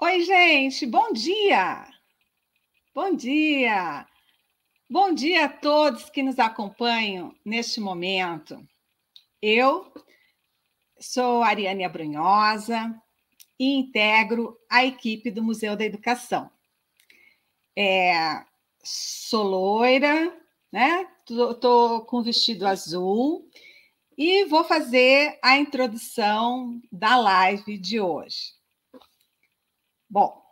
Oi, gente, bom dia! Bom dia! Bom dia a todos que nos acompanham neste momento. Eu sou Ariane Abrunhosa e integro a equipe do Museu da Educação. Sou loira, né? Tô com vestido azul e vou fazer a introdução da live de hoje. Bom,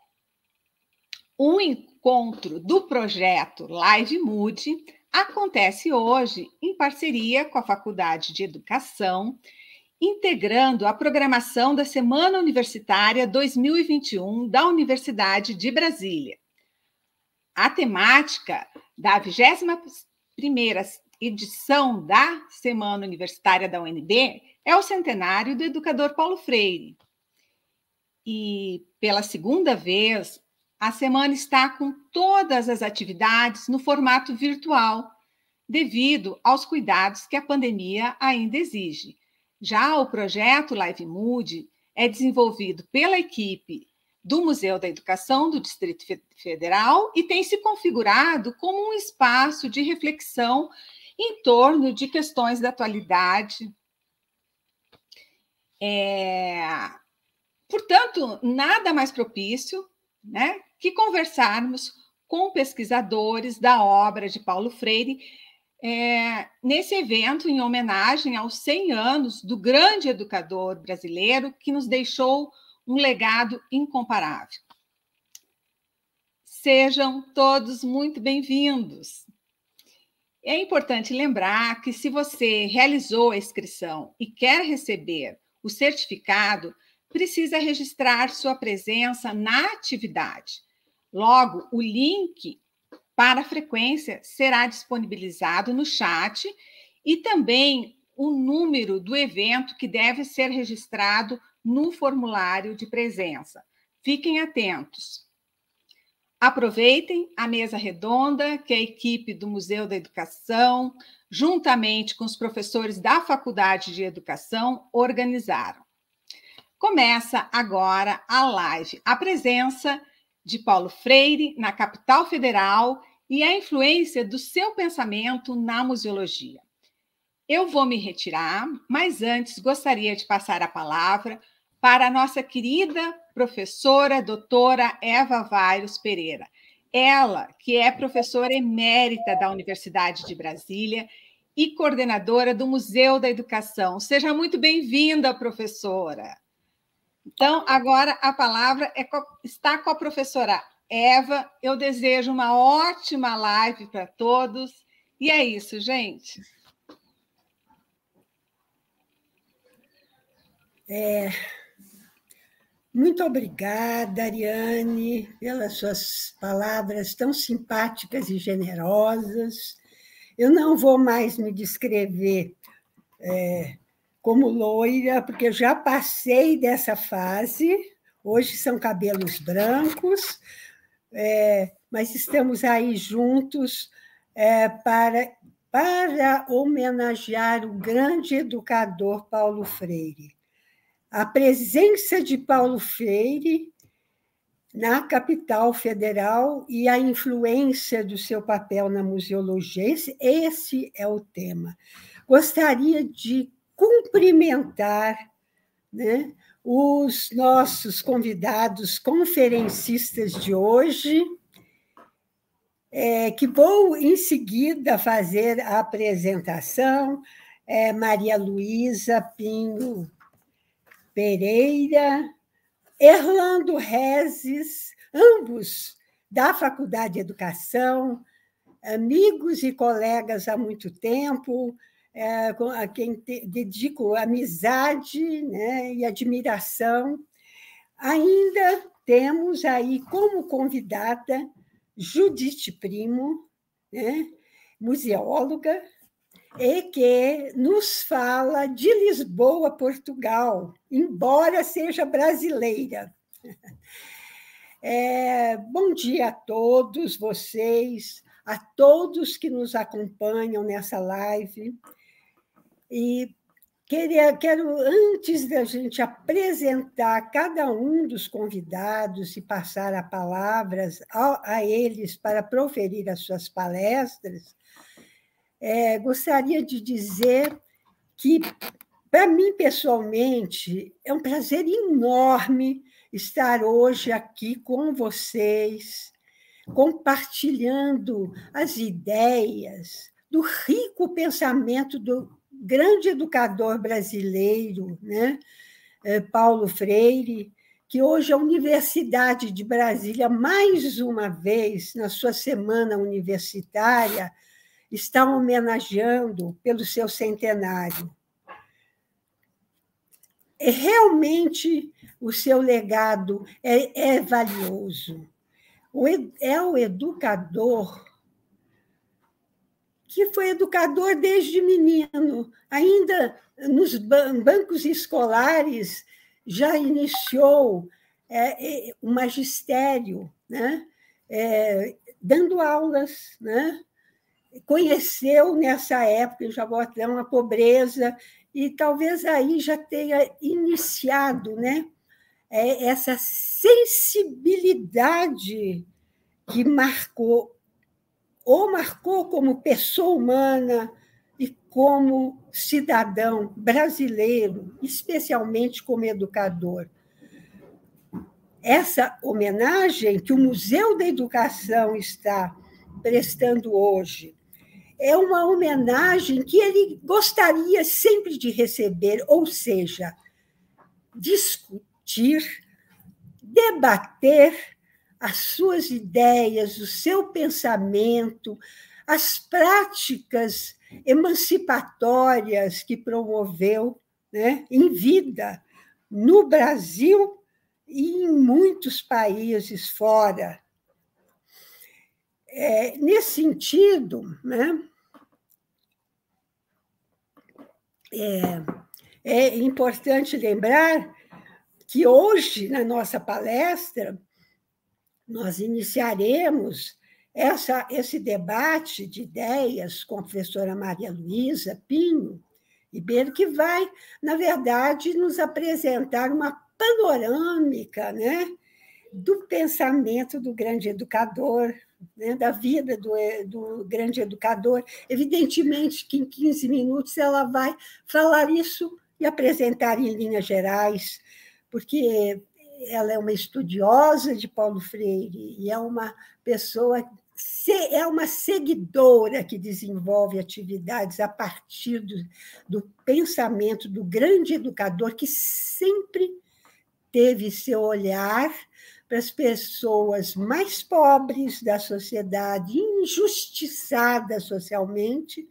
o encontro do projeto Live Mood acontece hoje em parceria com a Faculdade de Educação, integrando a programação da Semana Universitária 2021 da Universidade de Brasília. A temática da 21ª edição da Semana Universitária da UNB é o centenário do educador Paulo Freire. E, pela segunda vez, a semana está com todas as atividades no formato virtual, devido aos cuidados que a pandemia ainda exige. Já o projeto Live Mood é desenvolvido pela equipe do Museu da Educação do Distrito Federal e tem se configurado como um espaço de reflexão em torno de questões da atualidade. Portanto, nada mais propício, né, que conversarmos com pesquisadores da obra de Paulo Freire nesse evento em homenagem aos 100 anos do grande educador brasileiro que nos deixou um legado incomparável. Sejam todos muito bem-vindos. É importante lembrar que, se você realizou a inscrição e quer receber o certificado, precisa registrar sua presença na atividade. Logo, o link para a frequência será disponibilizado no chat e também o número do evento que deve ser registrado no formulário de presença. Fiquem atentos. Aproveitem a mesa redonda que a equipe do Museu da Educação, juntamente com os professores da Faculdade de Educação, organizaram. Começa agora a live, a presença de Paulo Freire na capital federal e a influência do seu pensamento na museologia. Eu vou me retirar, mas antes gostaria de passar a palavra para a nossa querida professora doutora Eva Vairos Pereira. Ela, que é professora emérita da Universidade de Brasília e coordenadora do Museu da Educação. Seja muito bem-vinda, professora. Então, agora a palavra está com a professora Eva. Eu desejo uma ótima live para todos. E é isso, gente. Muito obrigada, Ariane, pelas suas palavras tão simpáticas e generosas. Eu não vou mais me descrever como loira, porque eu já passei dessa fase. Hoje são cabelos brancos, mas estamos aí juntos para homenagear o grande educador Paulo Freire. A presença de Paulo Freire na capital federal e a influência do seu papel na museologia. Esse é o tema. Gostaria de cumprimentar, né, os nossos convidados conferencistas de hoje, que vou, em seguida, fazer a apresentação. Maria Luísa Pinho Pereira, Erlando Rezes, ambos da Faculdade de Educação, amigos e colegas há muito tempo, a quem dedico amizade, né, e admiração. Ainda temos aí como convidada Judite Primo, né, museóloga, e que nos fala de Lisboa, Portugal, embora seja brasileira. Bom dia a todos vocês, a todos que nos acompanham nessa live. E Quero, antes da gente apresentar cada um dos convidados e passar a palavras a eles para proferir as suas palestras, gostaria de dizer que, para mim, pessoalmente, é um prazer enorme estar hoje aqui com vocês, compartilhando as ideias do rico pensamento do grande educador brasileiro, né? Paulo Freire, que hoje a Universidade de Brasília, mais uma vez, na sua semana universitária, está homenageando pelo seu centenário. Realmente, o seu legado é valioso. É o educador que foi educador desde menino, ainda nos bancos escolares já iniciou o magistério, né? Dando aulas, né? Conheceu nessa época em Jaboatão a pobreza e talvez aí já tenha iniciado, né? Essa sensibilidade que marcou como pessoa humana e como cidadão brasileiro, especialmente como educador. Essa homenagem que o Museu da Educação está prestando hoje é uma homenagem que ele gostaria sempre de receber, ou seja, discutir, debater as suas ideias, o seu pensamento, as práticas emancipatórias que promoveu, né, em vida, no Brasil e em muitos países fora. Nesse sentido, né, é importante lembrar que hoje, na nossa palestra, nós iniciaremos esse debate de ideias com a professora Maria Luísa Pinho Ribeiro, que vai, na verdade, nos apresentar uma panorâmica, né, do pensamento do grande educador, né, da vida do grande educador. Evidentemente que em 15 minutos ela vai falar isso e apresentar em linhas gerais, porque ela é uma estudiosa de Paulo Freire e é uma pessoa, é uma seguidora que desenvolve atividades a partir do pensamento do grande educador, que sempre teve seu olhar para as pessoas mais pobres da sociedade, injustiçadas socialmente.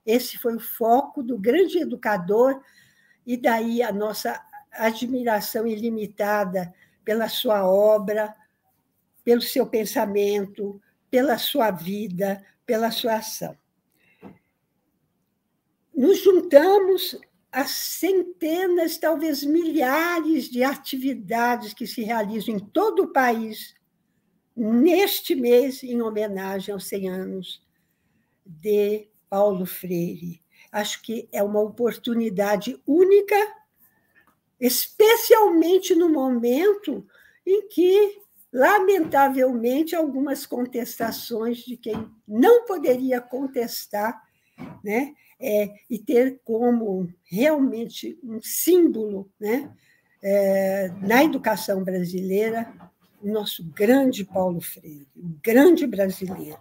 Esse foi o foco do grande educador, e daí a nossa admiração ilimitada pela sua obra, pelo seu pensamento, pela sua vida, pela sua ação. Nos juntamos a centenas, talvez milhares de atividades que se realizam em todo o país neste mês em homenagem aos 100 anos de Paulo Freire. Acho que é uma oportunidade única, especialmente no momento em que, lamentavelmente, algumas contestações de quem não poderia contestar, né, e ter como realmente um símbolo, né, na educação brasileira, o nosso grande Paulo Freire, o grande brasileiro.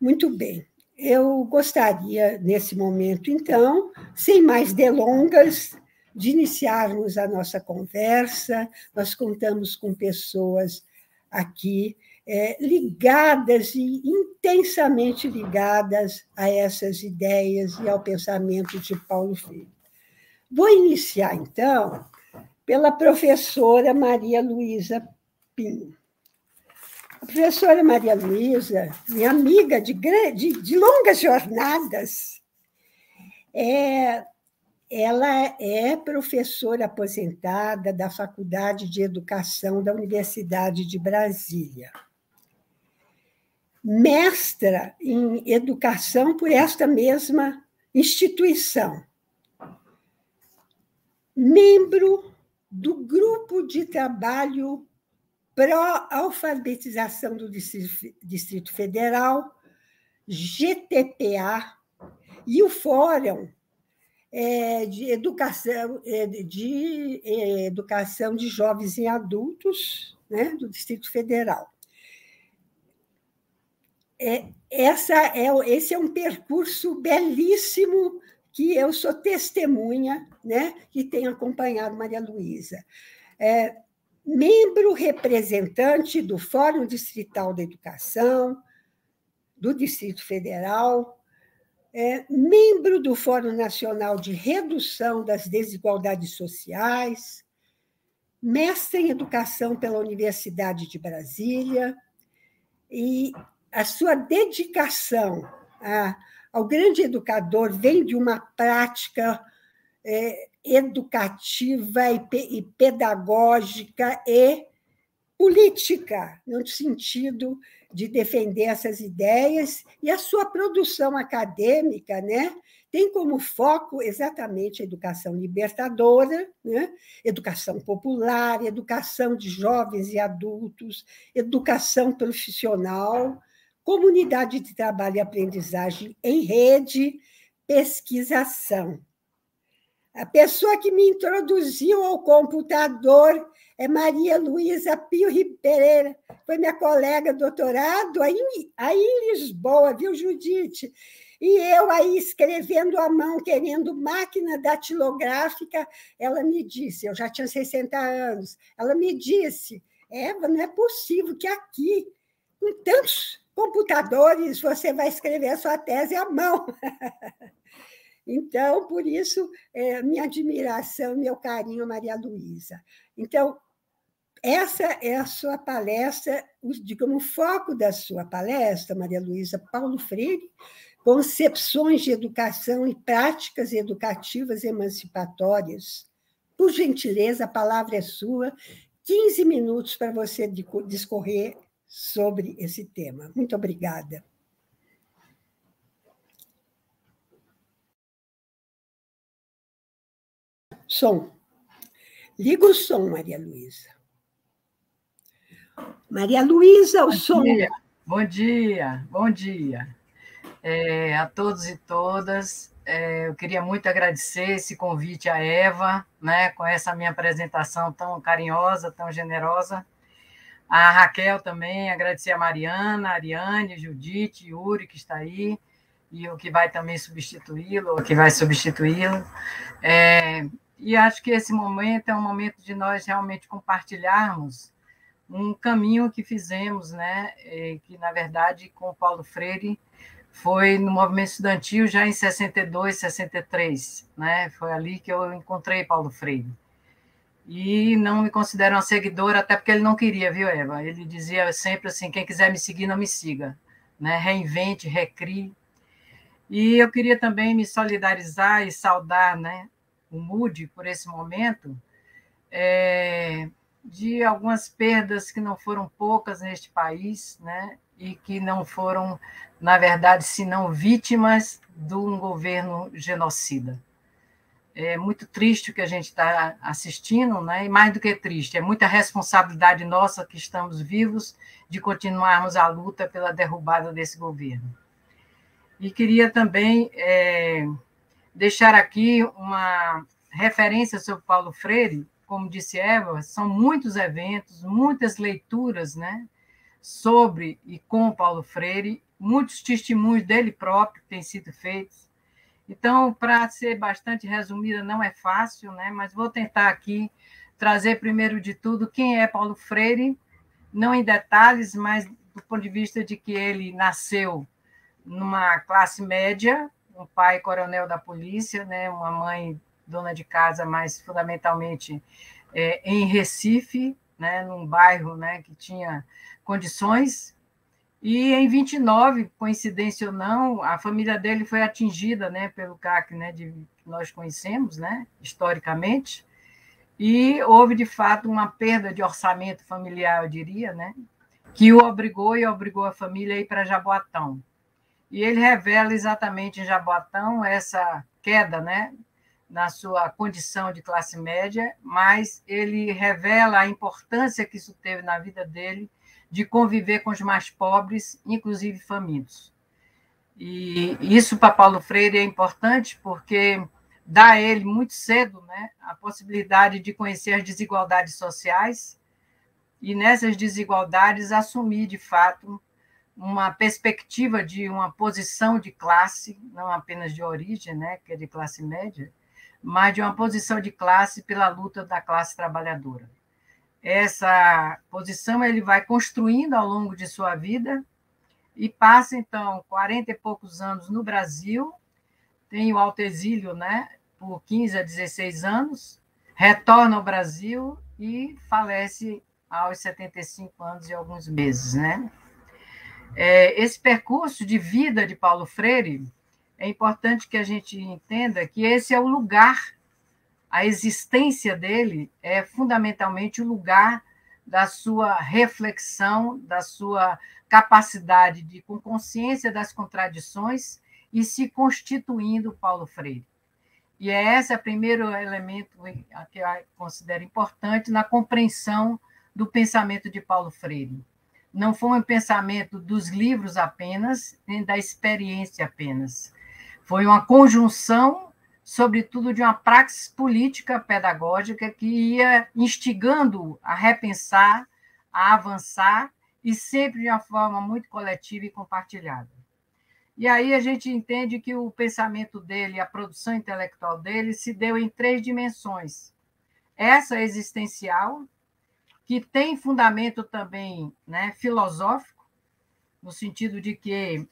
Muito bem. Eu gostaria, nesse momento, então, sem mais delongas, de iniciarmos a nossa conversa. Nós contamos com pessoas aqui ligadas e intensamente ligadas a essas ideias e ao pensamento de Paulo Freire. Vou iniciar, então, pela professora Maria Luísa Pinho. A professora Maria Luísa, minha amiga de longas jornadas, ela é professora aposentada da Faculdade de Educação da Universidade de Brasília. Mestra em educação por esta mesma instituição. membro do Grupo de Trabalho Pró-Alfabetização do Distrito Federal, GTPA, e o Fórum de Educação de Jovens e Adultos, né, do Distrito Federal. Esse é um percurso belíssimo que eu sou testemunha, né, que tenho acompanhado Maria Luísa. Membro representante do Fórum Distrital da Educação, do Distrito Federal, membro do Fórum Nacional de Redução das Desigualdades Sociais, mestre em Educação pela Universidade de Brasília, e a sua dedicação ao grande educador vem de uma prática educativa e pedagógica e política, no sentido de defender essas ideias, e a sua produção acadêmica, né, tem como foco exatamente a educação libertadora, né, educação popular, educação de jovens e adultos, educação profissional, comunidade de trabalho e aprendizagem em rede, pesquisação. A pessoa que me introduziu ao computador é Maria Luísa Pio Pereira, foi minha colega doutorado aí em Lisboa, viu, Judite? E eu aí escrevendo à mão, querendo máquina datilográfica, ela me disse, eu já tinha 60 anos, ela me disse, Eva, não é possível que aqui, com tantos computadores, você vai escrever a sua tese à mão. Então, por isso, minha admiração, meu carinho a Maria Luísa. Então, essa é a sua palestra, digamos, o foco da sua palestra, Maria Luísa Paulo Freire, concepções de educação e práticas educativas emancipatórias. Por gentileza, a palavra é sua, 15 minutos para você discorrer sobre esse tema. Muito obrigada. Som. Liga o som, Maria Luísa. Maria Luísa, o som. Bom dia, bom dia. A todos e todas. Eu queria muito agradecer esse convite à Eva, né, com essa minha apresentação tão carinhosa, tão generosa. A Raquel também, agradecer a Mariana, a Ariane, Judite, Yuri, que está aí, e o que vai também substituí-lo, ou que vai substituí-lo. E acho que esse momento é um momento de nós realmente compartilharmos um caminho que fizemos, né? Que, na verdade, com o Paulo Freire, foi no movimento estudantil já em 62, 63. Né? Foi ali que eu encontrei Paulo Freire. E não me considero uma seguidora, até porque ele não queria, viu, Eva? Ele dizia sempre assim, quem quiser me seguir, não me siga. Né? Reinvente, recrie. E eu queria também me solidarizar e saudar, né, o MUD por esse momento, de algumas perdas que não foram poucas neste país, né, e que não foram, na verdade, senão vítimas de um governo genocida. É muito triste o que a gente está assistindo, né, e mais do que triste, é muita responsabilidade nossa que estamos vivos de continuarmos a luta pela derrubada desse governo. E queria também deixar aqui uma referência sobre Paulo Freire. Como disse Eva, são muitos eventos, muitas leituras, né, sobre e com Paulo Freire, muitos testemunhos dele próprio que têm sido feitos. Então, para ser bastante resumida, não é fácil, né, mas vou tentar aqui trazer, primeiro de tudo, quem é Paulo Freire, não em detalhes, mas do ponto de vista de que ele nasceu numa classe média, um pai coronel da polícia, né, uma mãe dona de casa, mas fundamentalmente em Recife, né, num bairro, né, que tinha condições. E em 29, coincidência ou não, a família dele foi atingida, né, pelo CAC, né, que nós conhecemos, né, historicamente, e houve, de fato, uma perda de orçamento familiar, eu diria, né, que o obrigou a família a ir para Jaboatão. E ele revela exatamente em Jaboatão essa queda, né, na sua condição de classe média, mas ele revela a importância que isso teve na vida dele de conviver com os mais pobres, inclusive famintos. E isso para Paulo Freire é importante porque dá a ele muito cedo, né, a possibilidade de conhecer as desigualdades sociais e nessas desigualdades assumir de fato uma perspectiva de uma posição de classe, não apenas de origem, né, que é de classe média, mas de uma posição de classe pela luta da classe trabalhadora. Essa posição ele vai construindo ao longo de sua vida e passa, então, 40 e poucos anos no Brasil, tem o autoexílio, né, por 15 a 16 anos, retorna ao Brasil e falece aos 75 anos e alguns meses, né? Esse percurso de vida de Paulo Freire, é importante que a gente entenda que esse é o lugar, a existência dele é fundamentalmente o lugar da sua reflexão, da sua capacidade de, com consciência das contradições, e se constituindo Paulo Freire. E esse é o primeiro elemento que eu considero importante na compreensão do pensamento de Paulo Freire. Não foi um pensamento dos livros apenas, nem da experiência apenas. Foi uma conjunção, sobretudo, de uma praxis política pedagógica que ia instigando a repensar, a avançar, e sempre de uma forma muito coletiva e compartilhada. E aí a gente entende que o pensamento dele, a produção intelectual dele, se deu em 3 dimensões. Essa existencial, que tem fundamento também, né, filosófico, no sentido de que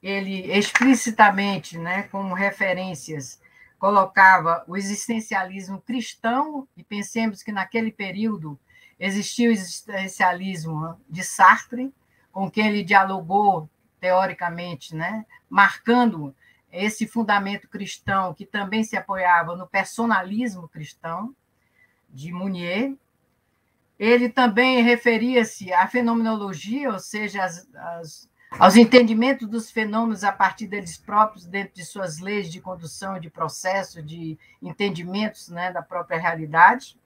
ele explicitamente, né, como referências, colocava o existencialismo cristão, e pensemos que naquele período existia o existencialismo de Sartre, com quem ele dialogou teoricamente, né, marcando esse fundamento cristão que também se apoiava no personalismo cristão de Mounier. Ele também referia-se à fenomenologia, ou seja, aos entendimentos dos fenômenos a partir deles próprios, dentro de suas leis de condução, de processo, de entendimentos, né, da própria realidade.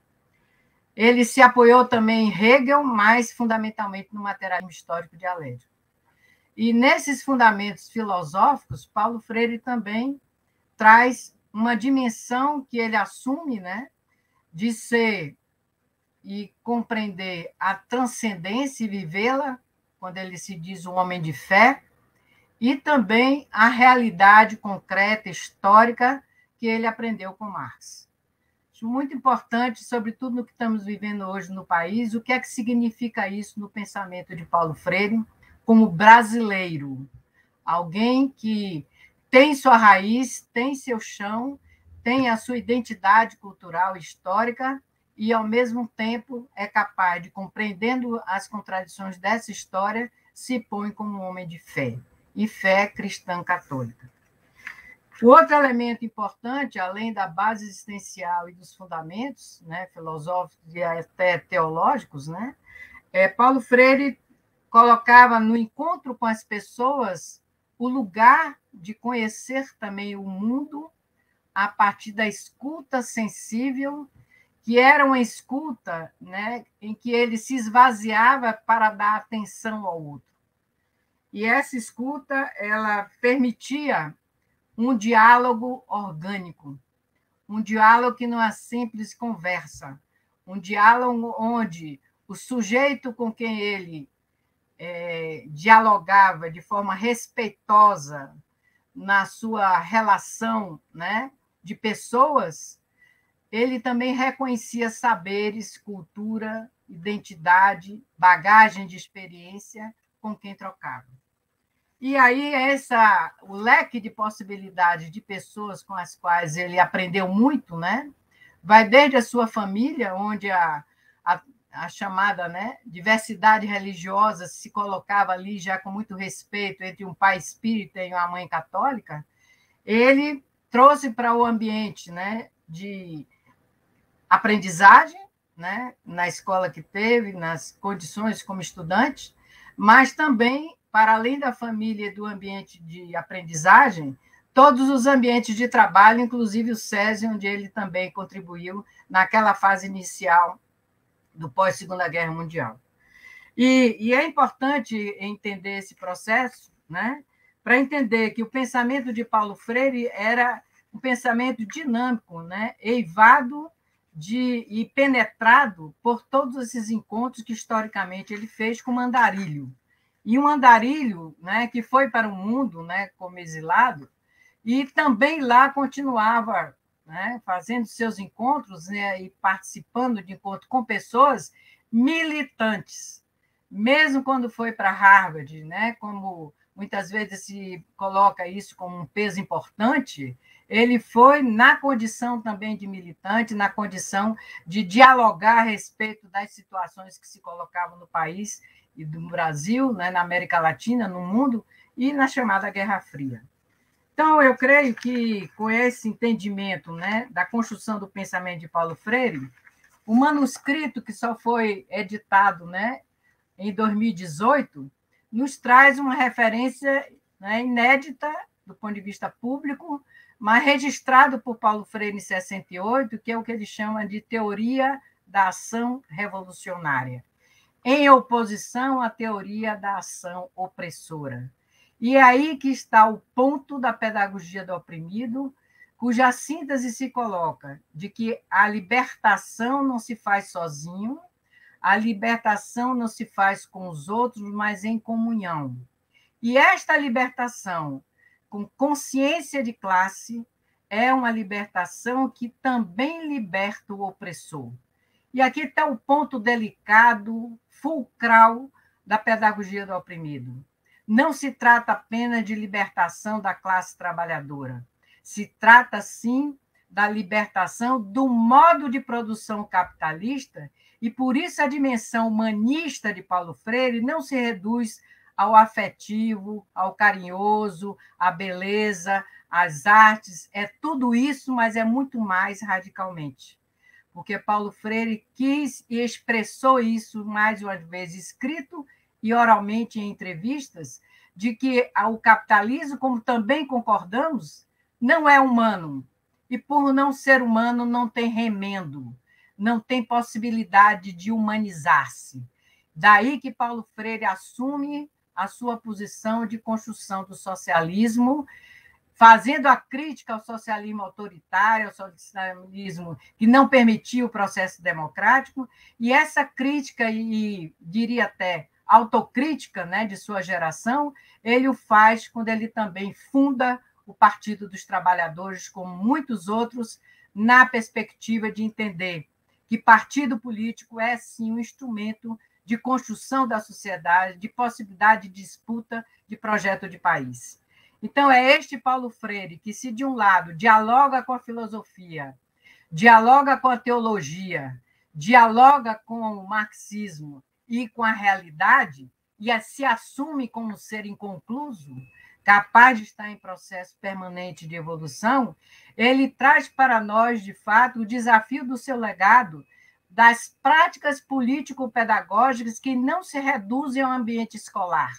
Ele se apoiou também em Hegel, mas fundamentalmente no materialismo histórico dialético. E nesses fundamentos filosóficos, Paulo Freire também traz uma dimensão que ele assume, né, de ser e compreender a transcendência e vivê-la, quando ele se diz um homem de fé, e também a realidade concreta, histórica, que ele aprendeu com Marx. Acho muito importante, sobretudo no que estamos vivendo hoje no país, o que é que significa isso no pensamento de Paulo Freire, como brasileiro, alguém que tem sua raiz, tem seu chão, tem a sua identidade cultural e histórica, e, ao mesmo tempo, é capaz de, compreendendo as contradições dessa história, se põe como um homem de fé, e fé cristã católica. O outro elemento importante, além da base existencial e dos fundamentos, né, filosóficos e até teológicos, né, Paulo Freire colocava no encontro com as pessoas o lugar de conhecer também o mundo a partir da escuta sensível, que era uma escuta, né, em que ele se esvaziava para dar atenção ao outro. E essa escuta ela permitia um diálogo orgânico, um diálogo que não é simples conversa, um diálogo onde o sujeito com quem ele dialogava de forma respeitosa na sua relação, né, de pessoas, ele também reconhecia saberes, cultura, identidade, bagagem de experiência com quem trocava. E aí o leque de possibilidades de pessoas com as quais ele aprendeu muito, né, vai desde a sua família, onde a chamada, né, diversidade religiosa se colocava ali já com muito respeito entre um pai espírita e uma mãe católica, ele trouxe para o ambiente, né, de aprendizagem, né, na escola que teve, nas condições como estudante, mas também, para além da família e do ambiente de aprendizagem, todos os ambientes de trabalho, inclusive o SESI, onde ele também contribuiu naquela fase inicial do pós-Segunda Guerra Mundial. E é importante entender esse processo, né, para entender que o pensamento de Paulo Freire era um pensamento dinâmico, né, eivado e penetrado por todos esses encontros que, historicamente, ele fez com o Andarilho. E um Andarilho, né, que foi para o mundo, né, como exilado, e também lá continuava, né, fazendo seus encontros, né, e participando de encontros com pessoas militantes. Mesmo quando foi para Harvard, né, como muitas vezes se coloca isso como um peso importante, ele foi na condição também de militante, na condição de dialogar a respeito das situações que se colocavam no país e no Brasil, né, na América Latina, no mundo, e na chamada Guerra Fria. Então, eu creio que, com esse entendimento, né, da construção do pensamento de Paulo Freire, o manuscrito que só foi editado, né, em 2018, nos traz uma referência, né, inédita do ponto de vista público, mas registrado por Paulo Freire em 68, que é o que ele chama de teoria da ação revolucionária, em oposição à teoria da ação opressora. E é aí que está o ponto da pedagogia do oprimido, cuja síntese se coloca de que a libertação não se faz sozinho, a libertação não se faz com os outros, mas em comunhão. E esta libertação, com consciência de classe, é uma libertação que também liberta o opressor. E aqui está o ponto delicado, fulcral, da pedagogia do oprimido. Não se trata apenas de libertação da classe trabalhadora. Se trata, sim, da libertação do modo de produção capitalista, e por isso a dimensão humanista de Paulo Freire não se reduz ao afetivo, ao carinhoso, à beleza, às artes. É tudo isso, mas é muito mais radicalmente. Porque Paulo Freire quis e expressou isso mais uma vez escrito e oralmente em entrevistas, de que o capitalismo, como também concordamos, não é humano. E por não ser humano, não tem remendo, não tem possibilidade de humanizar-se. Daí que Paulo Freire assume a sua posição de construção do socialismo, fazendo a crítica ao socialismo autoritário, ao socialismo que não permitia o processo democrático, e essa crítica, e diria até autocrítica, né, de sua geração, ele o faz quando ele também funda o Partido dos Trabalhadores, como muitos outros, na perspectiva de entender que partido político é, sim, um instrumento de construção da sociedade, de possibilidade de disputa de projeto de país. Então, é este Paulo Freire que, se de um lado dialoga com a filosofia, dialoga com a teologia, dialoga com o marxismo e com a realidade, e se assume como ser inconcluso, capaz de estar em processo permanente de evolução, ele traz para nós, de fato, o desafio do seu legado, das práticas político-pedagógicas que não se reduzem ao ambiente escolar,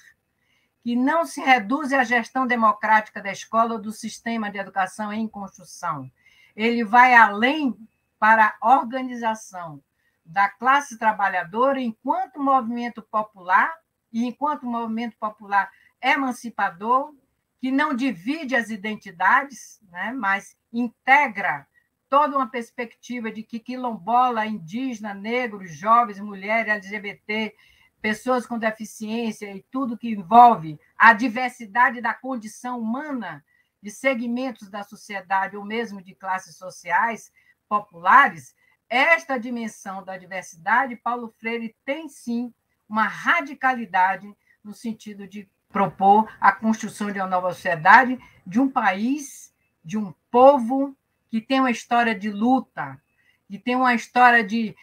que não se reduzem à gestão democrática da escola ou do sistema de educação em construção. Ele vai além para a organização da classe trabalhadora enquanto movimento popular, e enquanto movimento popular emancipador, que não divide as identidades, né, mas integra toda uma perspectiva de que quilombola, indígena, negros, jovens, mulheres, LGBT, pessoas com deficiência e tudo que envolve a diversidade da condição humana de segmentos da sociedade ou mesmo de classes sociais populares, esta dimensão da diversidade, Paulo Freire tem, sim, uma radicalidade no sentido de propor a construção de uma nova sociedade, de um país, de um povo que tem uma história de luta, que tem uma história de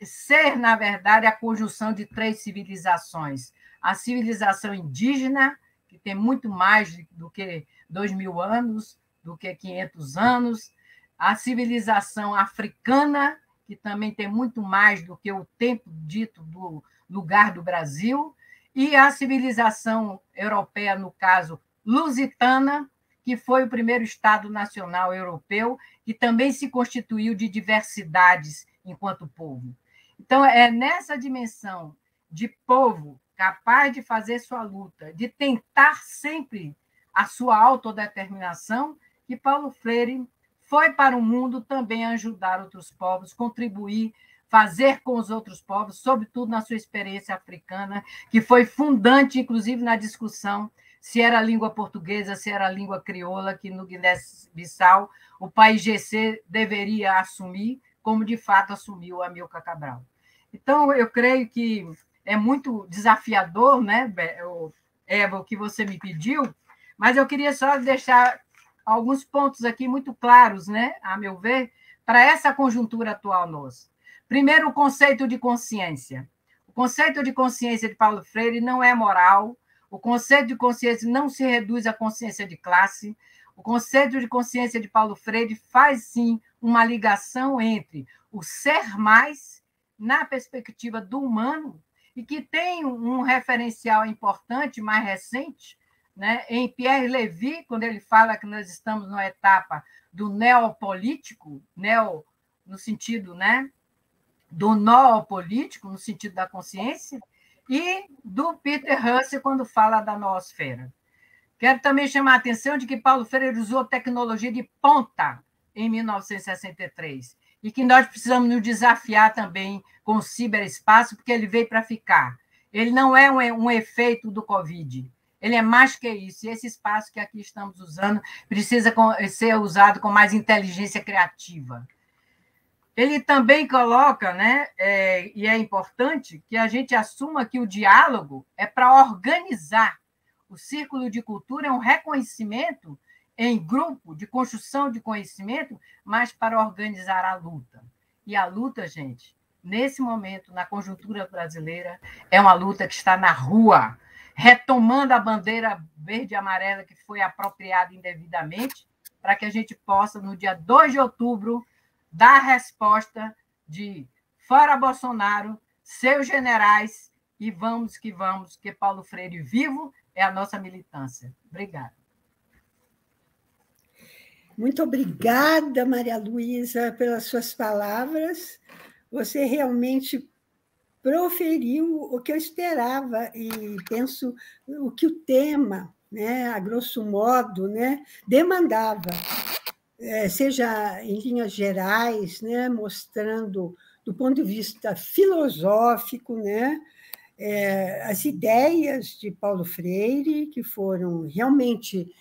ser, na verdade, a conjunção de três civilizações. A civilização indígena, que tem muito mais do que 2.000 anos, do que 500 anos, a civilização africana, que também tem muito mais do que o tempo dito do lugar do Brasil, e a civilização europeia, no caso lusitana, que foi o primeiro Estado nacional europeu, que também se constituiu de diversidades enquanto povo. Então, é nessa dimensão de povo capaz de fazer sua luta, de tentar sempre a sua autodeterminação, que Paulo Freire foi para o mundo também ajudar outros povos, contribuir, fazer com os outros povos, sobretudo na sua experiência africana, que foi fundante, inclusive, na discussão se era a língua portuguesa, se era a língua crioula, que no Guiné-Bissau o país GC deveria assumir, como de fato assumiu Amílcar Cabral. Então, eu creio que é muito desafiador, né, Eva, o que você me pediu, mas eu queria só deixar alguns pontos aqui muito claros, né, a meu ver, para essa conjuntura atual nossa. Primeiro, o conceito de consciência. O conceito de consciência de Paulo Freire não é moral, o conceito de consciência não se reduz à consciência de classe, o conceito de consciência de Paulo Freire faz, sim, uma ligação entre o ser mais, na perspectiva do humano, e que tem um referencial importante, mais recente, né, em Pierre Levy, quando ele fala que nós estamos numa etapa do neopolítico, neo no sentido, né, do noopolítico, no sentido da consciência, e do Peter Hussey, quando fala da noosfera. Quero também chamar a atenção de que Paulo Freire usou tecnologia de ponta em 1963, e que nós precisamos nos desafiar também com o ciberespaço, porque ele veio para ficar. Ele não é um efeito do Covid, ele é mais que isso, e esse espaço que aqui estamos usando precisa ser usado com mais inteligência criativa. Ele também coloca, né, e é importante que a gente assuma que o diálogo é para organizar. O Círculo de Cultura é um reconhecimento em grupo, de construção de conhecimento, mas para organizar a luta. E a luta, gente, nesse momento, na conjuntura brasileira, é uma luta que está na rua, retomando a bandeira verde e amarela que foi apropriada indevidamente, para que a gente possa, no dia 2 de outubro, dar a resposta de fora Bolsonaro, seus generais, e vamos, que Paulo Freire vivo é a nossa militância. Obrigada. Muito obrigada, Maria Luísa, pelas suas palavras. Você realmente proferiu o que eu esperava e penso o que o tema, né, a grosso modo, né, demandava. Seja em linhas gerais, né, mostrando, do ponto de vista filosófico, né, as ideias de Paulo Freire, que foram realmente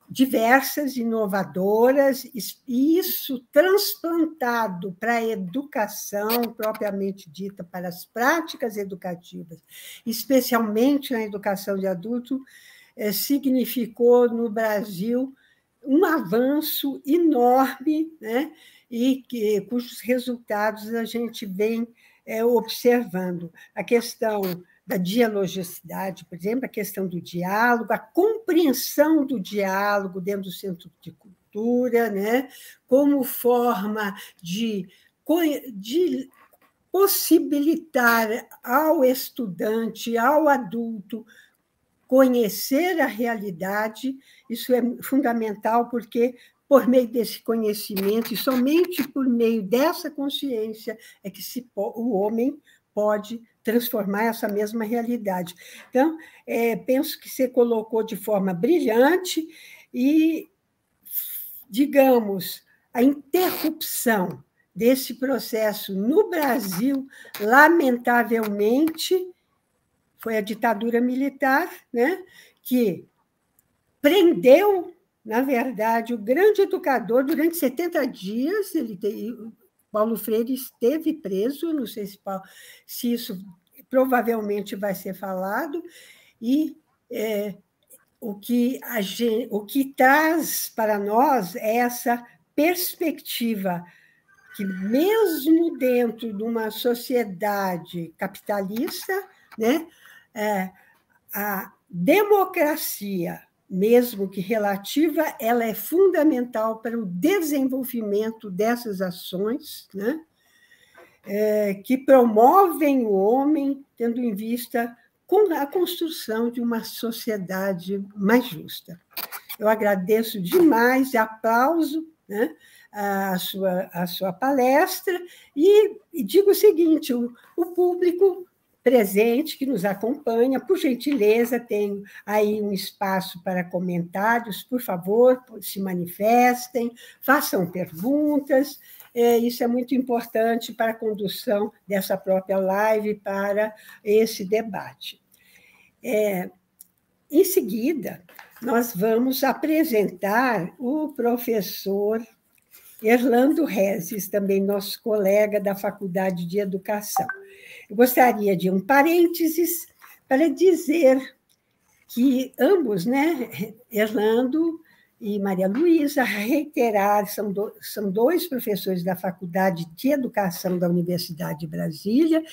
diversas, inovadoras, e isso transplantado para a educação propriamente dita, para as práticas educativas, especialmente na educação de adulto, significou no Brasil um avanço enorme, né? E cujos resultados a gente vem observando. A questão da dialogicidade, por exemplo, a questão do diálogo, a compreensão do diálogo dentro do Centro de Cultura, né? Como forma de possibilitar ao estudante, ao adulto, conhecer a realidade. Isso é fundamental, porque, por meio desse conhecimento, e somente por meio dessa consciência, é que o homem pode transformar essa mesma realidade. Então, penso que você colocou de forma brilhante e, digamos, a interrupção desse processo no Brasil, lamentavelmente, foi a ditadura militar, né, que prendeu, na verdade, o grande educador durante 70 dias. Paulo Freire esteve preso, não sei se isso provavelmente vai ser falado, e o que traz para nós é essa perspectiva que, mesmo dentro de uma sociedade capitalista, né, a democracia, mesmo que relativa, ela é fundamental para o desenvolvimento dessas ações, né, que promovem o homem, tendo em vista a construção de uma sociedade mais justa. Eu agradeço demais e aplauso, né, a sua palestra e digo o seguinte, o público presente que nos acompanha, por gentileza, tem aí um espaço para comentários, por favor, se manifestem, façam perguntas, isso é muito importante para a condução dessa própria live, para esse debate. Em seguida, nós vamos apresentar o professor Erlando Rezes, também nosso colega da Faculdade de Educação. Eu gostaria de um parênteses para dizer que ambos, né, Erlando e Maria Luísa, reiterar, são dois professores da Faculdade de Educação da Universidade de Brasília,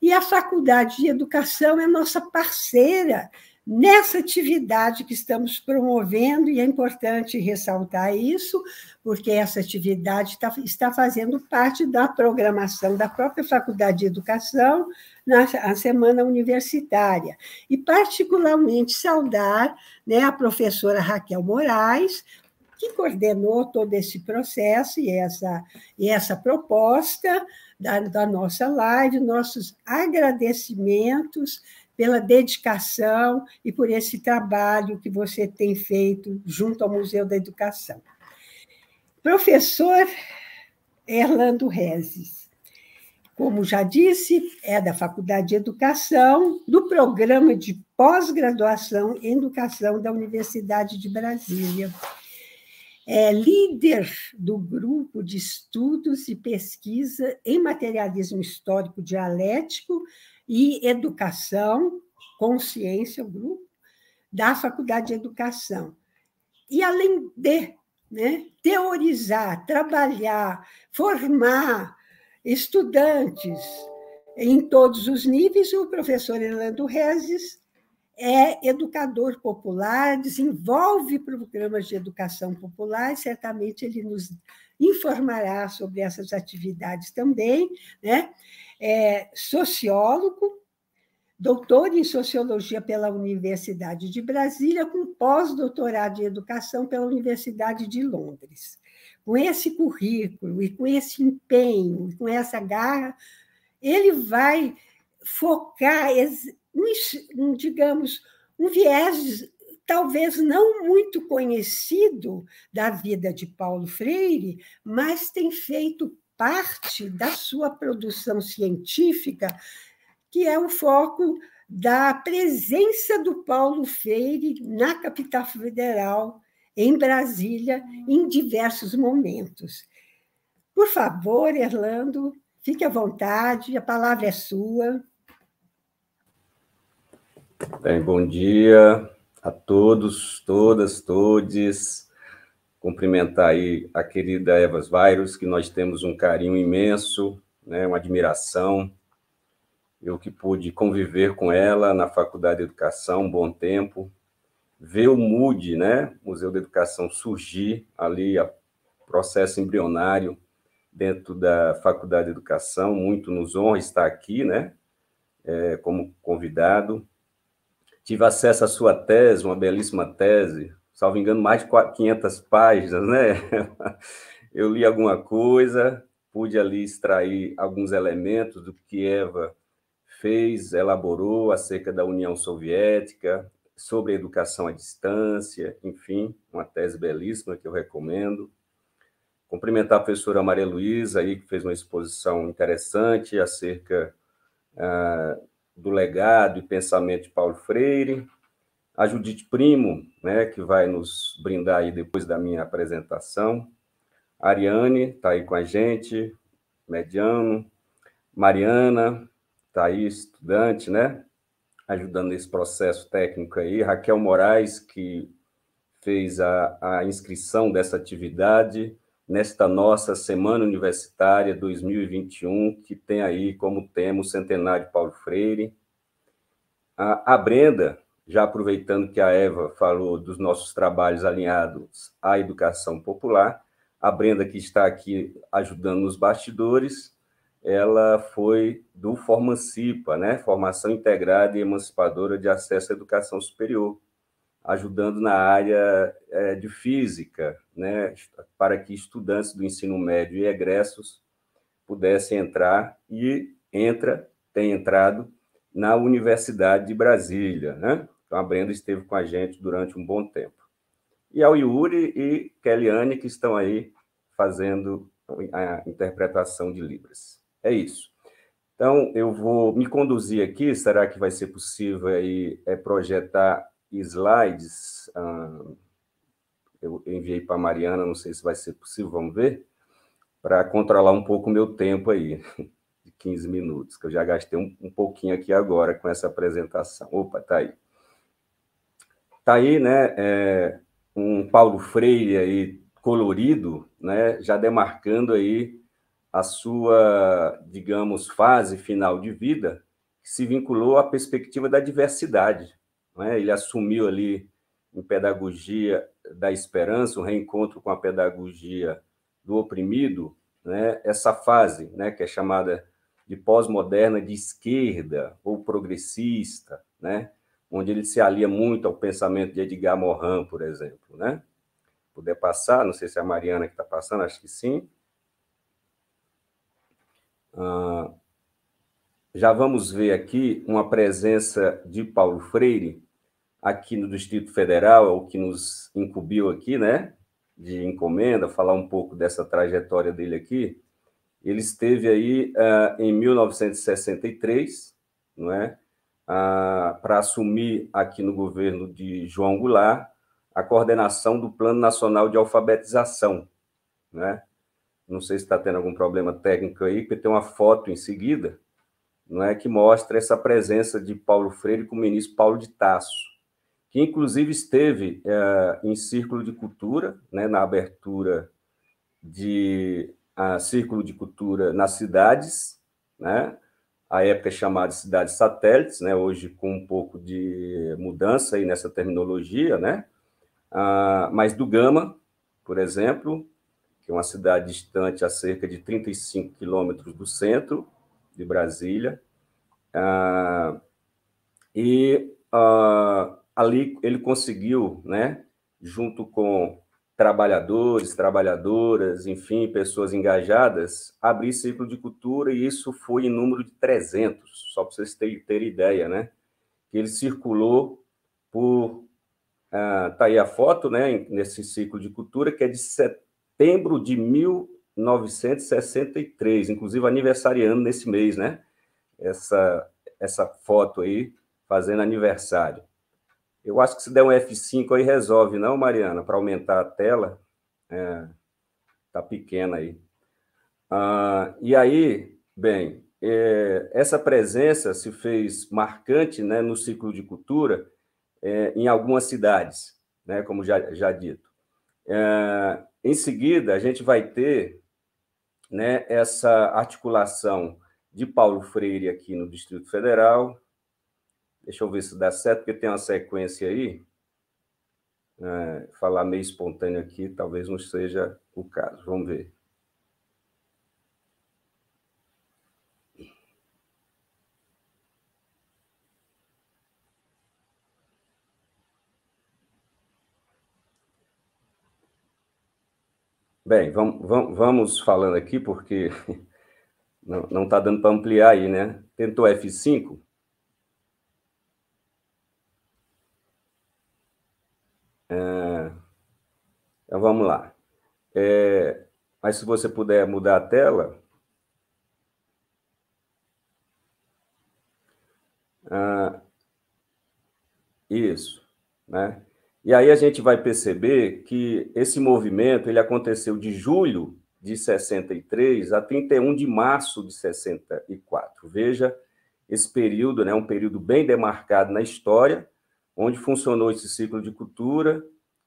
e a Faculdade de Educação é nossa parceira nessa atividade que estamos promovendo, e é importante ressaltar isso, porque essa atividade está fazendo parte da programação da própria Faculdade de Educação na Semana Universitária. E, particularmente, saudar, né, a professora Raquel Moraes, que coordenou todo esse processo e essa proposta da nossa live, nossos agradecimentos pela dedicação e por esse trabalho que você tem feito junto ao Museu da Educação. Professor Erlando Rezes, como já disse, é da Faculdade de Educação, do Programa de Pós-Graduação em Educação da Universidade de Brasília. É líder do Grupo de Estudos e Pesquisa em Materialismo Histórico Dialético e Educação, Consciência, o grupo, da Faculdade de Educação. E, além de, né, teorizar, trabalhar, formar estudantes em todos os níveis, o professor Erlando Rezes é educador popular, desenvolve programas de educação popular, e certamente ele nos informará sobre essas atividades também, né? É sociólogo, doutor em Sociologia pela Universidade de Brasília, com pós-doutorado em Educação pela Universidade de Londres. Com esse currículo e com esse empenho, com essa garra, ele vai focar, digamos, um viés talvez não muito conhecido da vida de Paulo Freire, mas tem feito parte da sua produção científica, que é o foco da presença do Paulo Freire na capital federal, em Brasília, em diversos momentos. Por favor, Erlando, fique à vontade, a palavra é sua. Bem, bom dia a todos, todas, todes. Cumprimentar aí a querida Eva Svairos, que nós temos um carinho imenso, né, uma admiração. Eu que pude conviver com ela na Faculdade de Educação um bom tempo, ver o MUD, né, Museu da Educação, surgir ali, processo embrionário dentro da Faculdade de Educação, muito nos honra estar aqui, né, como convidado. Tive acesso à sua tese, uma belíssima tese, salvo engano, mais de 500 páginas, né? Eu li alguma coisa, pude ali extrair alguns elementos do que Eva fez, elaborou acerca da União Soviética, sobre a educação à distância, enfim, uma tese belíssima que eu recomendo. Cumprimentar a professora Maria Luísa, aí, que fez uma exposição interessante acerca do legado e pensamento de Paulo Freire, a Judite Primo, né, que vai nos brindar aí depois da minha apresentação, a Ariane está aí com a gente, mediano, Mariana está aí, estudante, né, ajudando nesse processo técnico aí, Raquel Moraes, que fez a inscrição dessa atividade nesta nossa Semana Universitária 2021, que tem aí como tema o centenário de Paulo Freire. A Brenda, já aproveitando que a Eva falou dos nossos trabalhos alinhados à educação popular, a Brenda, que está aqui ajudando nos bastidores, ela foi do Formancipa, né? Formação Integrada e Emancipadora de Acesso à Educação Superior, ajudando na área de física, né, para que estudantes do ensino médio e egressos pudessem entrar, e tem entrado na Universidade de Brasília, né? Então, a Brenda esteve com a gente durante um bom tempo. E ao Yuri e Keliane, que estão aí fazendo a interpretação de Libras. É isso. Então, eu vou me conduzir aqui. Será que vai ser possível aí projetar slides? Eu enviei para a Mariana, não sei se vai ser possível, vamos ver, para controlar um pouco o meu tempo aí, de 15 minutos, que eu já gastei um pouquinho aqui agora com essa apresentação. Opa, está aí. Está aí, né, um Paulo Freire aí colorido, né, já demarcando aí a sua, digamos, fase final de vida, que se vinculou à perspectiva da diversidade, né? Ele assumiu ali, em Pedagogia da Esperança, um reencontro com a pedagogia do oprimido, né? Essa fase, né, que é chamada de pós-moderna de esquerda ou progressista, né? Onde ele se alia muito ao pensamento de Edgar Morin, por exemplo, né? Puder passar, não sei se é a Mariana que está passando, acho que sim. Já vamos ver aqui uma presença de Paulo Freire aqui no Distrito Federal, o que nos incumbiu aqui, né, de encomenda, falar um pouco dessa trajetória dele aqui. Ele esteve aí em 1963, não é, para assumir aqui no governo de João Goulart a coordenação do Plano Nacional de Alfabetização, né? Não sei se está tendo algum problema técnico aí, porque tem uma foto em seguida, não é, que mostra essa presença de Paulo Freire com o ministro Paulo de Tasso, que inclusive esteve em Círculo de Cultura, né, na abertura de Círculo de Cultura nas cidades, né, a época chamada Cidades Satélites, né, hoje com um pouco de mudança aí nessa terminologia, né, mas do Gama, por exemplo, que é uma cidade distante a cerca de 35 quilômetros do centro de Brasília, ali ele conseguiu, né, junto com trabalhadores, trabalhadoras, enfim, pessoas engajadas, abrir ciclo de cultura, e isso foi em número de 300, só para vocês terem ideia, né, que ele circulou por... Está aí a foto, né, nesse ciclo de cultura, que é de setembro de 1963, inclusive aniversariando nesse mês, né? Essa foto aí, fazendo aniversário. Eu acho que se der um F5 aí resolve, não, Mariana? Para aumentar a tela. Tá pequena aí. E aí, bem, essa presença se fez marcante, né, no ciclo de cultura em algumas cidades, né, como já dito. Em seguida, a gente vai ter, né, essa articulação de Paulo Freire aqui no Distrito Federal. Deixa eu ver se dá certo, porque tem uma sequência aí. Falar meio espontâneo aqui talvez não seja o caso. Vamos ver. Bem, vamos falando aqui, porque não está dando para ampliar aí, né? Tentou F5? Então, vamos lá. Mas se você puder mudar a tela... Isso, né? E aí a gente vai perceber que esse movimento ele aconteceu de julho de 63 a 31 de março de 64. Veja esse período, né, um período bem demarcado na história, onde funcionou esse ciclo de cultura,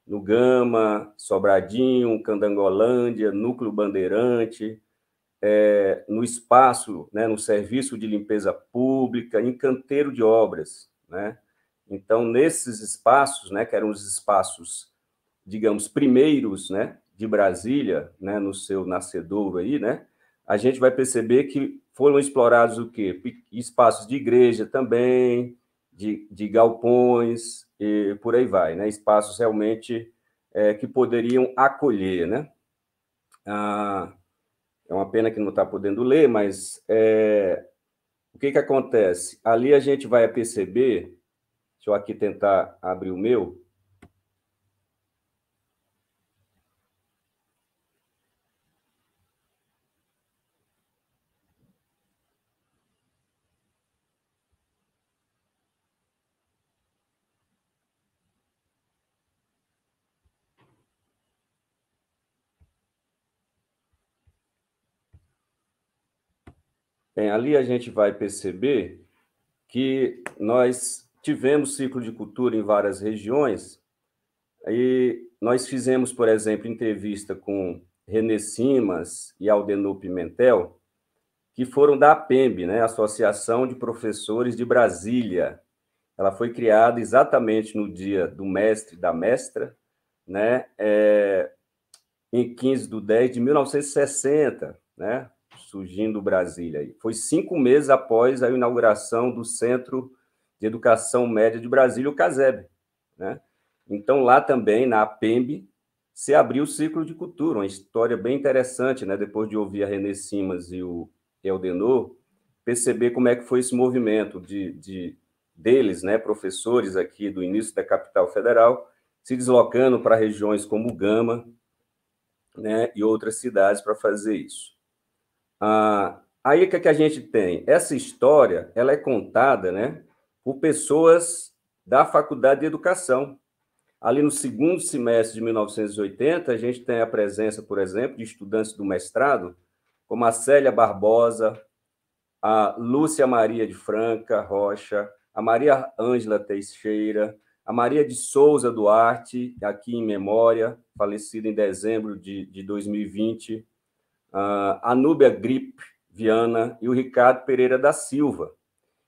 no Gama, Sobradinho, Candangolândia, Núcleo Bandeirante, no espaço, né, no serviço de limpeza pública, em canteiro de obras, né? Então, nesses espaços, né, que eram os espaços, digamos, primeiros, né, de Brasília, né, no seu nascedouro aí, né, a gente vai perceber que foram explorados o quê? Espaços de igreja também, de galpões e por aí vai, né? Espaços realmente que poderiam acolher, né? É uma pena que não está podendo ler, mas o que acontece? Ali a gente vai perceber, deixa eu aqui tentar abrir o meu. Bem, ali a gente vai perceber que nós tivemos ciclo de cultura em várias regiões e nós fizemos, por exemplo, entrevista com René Simas e Aldenor Pimentel, que foram da APEMB, né, Associação de Professores de Brasília. Ela foi criada exatamente no dia do mestre e da mestra, né, em 15/10/1960, né, surgindo Brasília. Foi 5 meses após a inauguração do Centro de Educação Média de Brasília, o CASEB, né? Então, lá também, na APEMB, se abriu o ciclo de cultura, uma história bem interessante, né? Depois de ouvir a René Simas e o Eldenor, perceber como é que foi esse movimento deles, né, professores aqui do início da capital federal, se deslocando para regiões como Gama, né, e outras cidades para fazer isso. Aí o que a gente tem? Essa história ela é contada, né, por pessoas da Faculdade de Educação. Ali no segundo semestre de 1980, a gente tem a presença, por exemplo, de estudantes do mestrado, como a Célia Barbosa, a Lúcia Maria de Franca Rocha, a Maria Ângela Teixeira, a Maria de Souza Duarte, aqui em memória, falecida em dezembro de 2020, a Núbia Grip Viana e o Ricardo Pereira da Silva.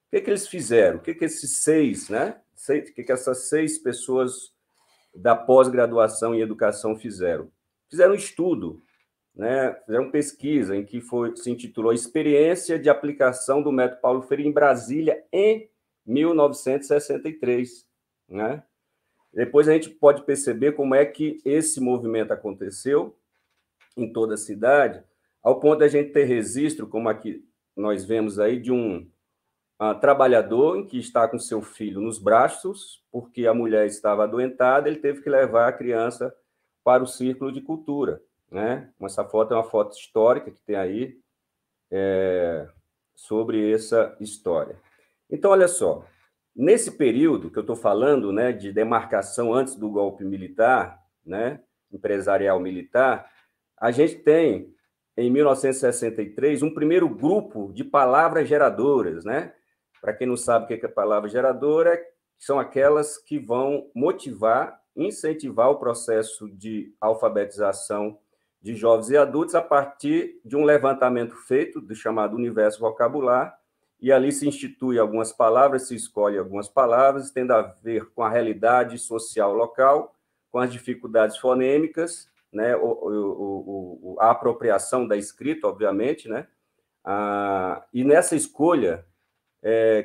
O que eles fizeram? O que esses 6, né? O que essas 6 pessoas da pós-graduação em educação fizeram? Fizeram um estudo, né? Fizeram pesquisa em que se intitulou Experiência de Aplicação do Método Paulo Freire em Brasília em 1963, né? Depois a gente pode perceber como é que esse movimento aconteceu em toda a cidade, ao ponto de a gente ter registro, como aqui nós vemos aí, de um trabalhador que está com seu filho nos braços, porque a mulher estava adoentada, ele teve que levar a criança para o círculo de cultura, né? Essa foto é uma foto histórica que tem aí sobre essa história. Então, olha só, nesse período que eu estou falando, né, de demarcação antes do golpe militar, né, empresarial militar, a gente tem, em 1963, um primeiro grupo de palavras geradoras, né? Para quem não sabe o que é palavra geradora, são aquelas que vão motivar, incentivar o processo de alfabetização de jovens e adultos a partir de um levantamento feito, do chamado universo vocabular, e ali se institui algumas palavras, se escolhe algumas palavras, tendo a ver com a realidade social local, com as dificuldades fonêmicas, né, a apropriação da escrita, obviamente, né, e nessa escolha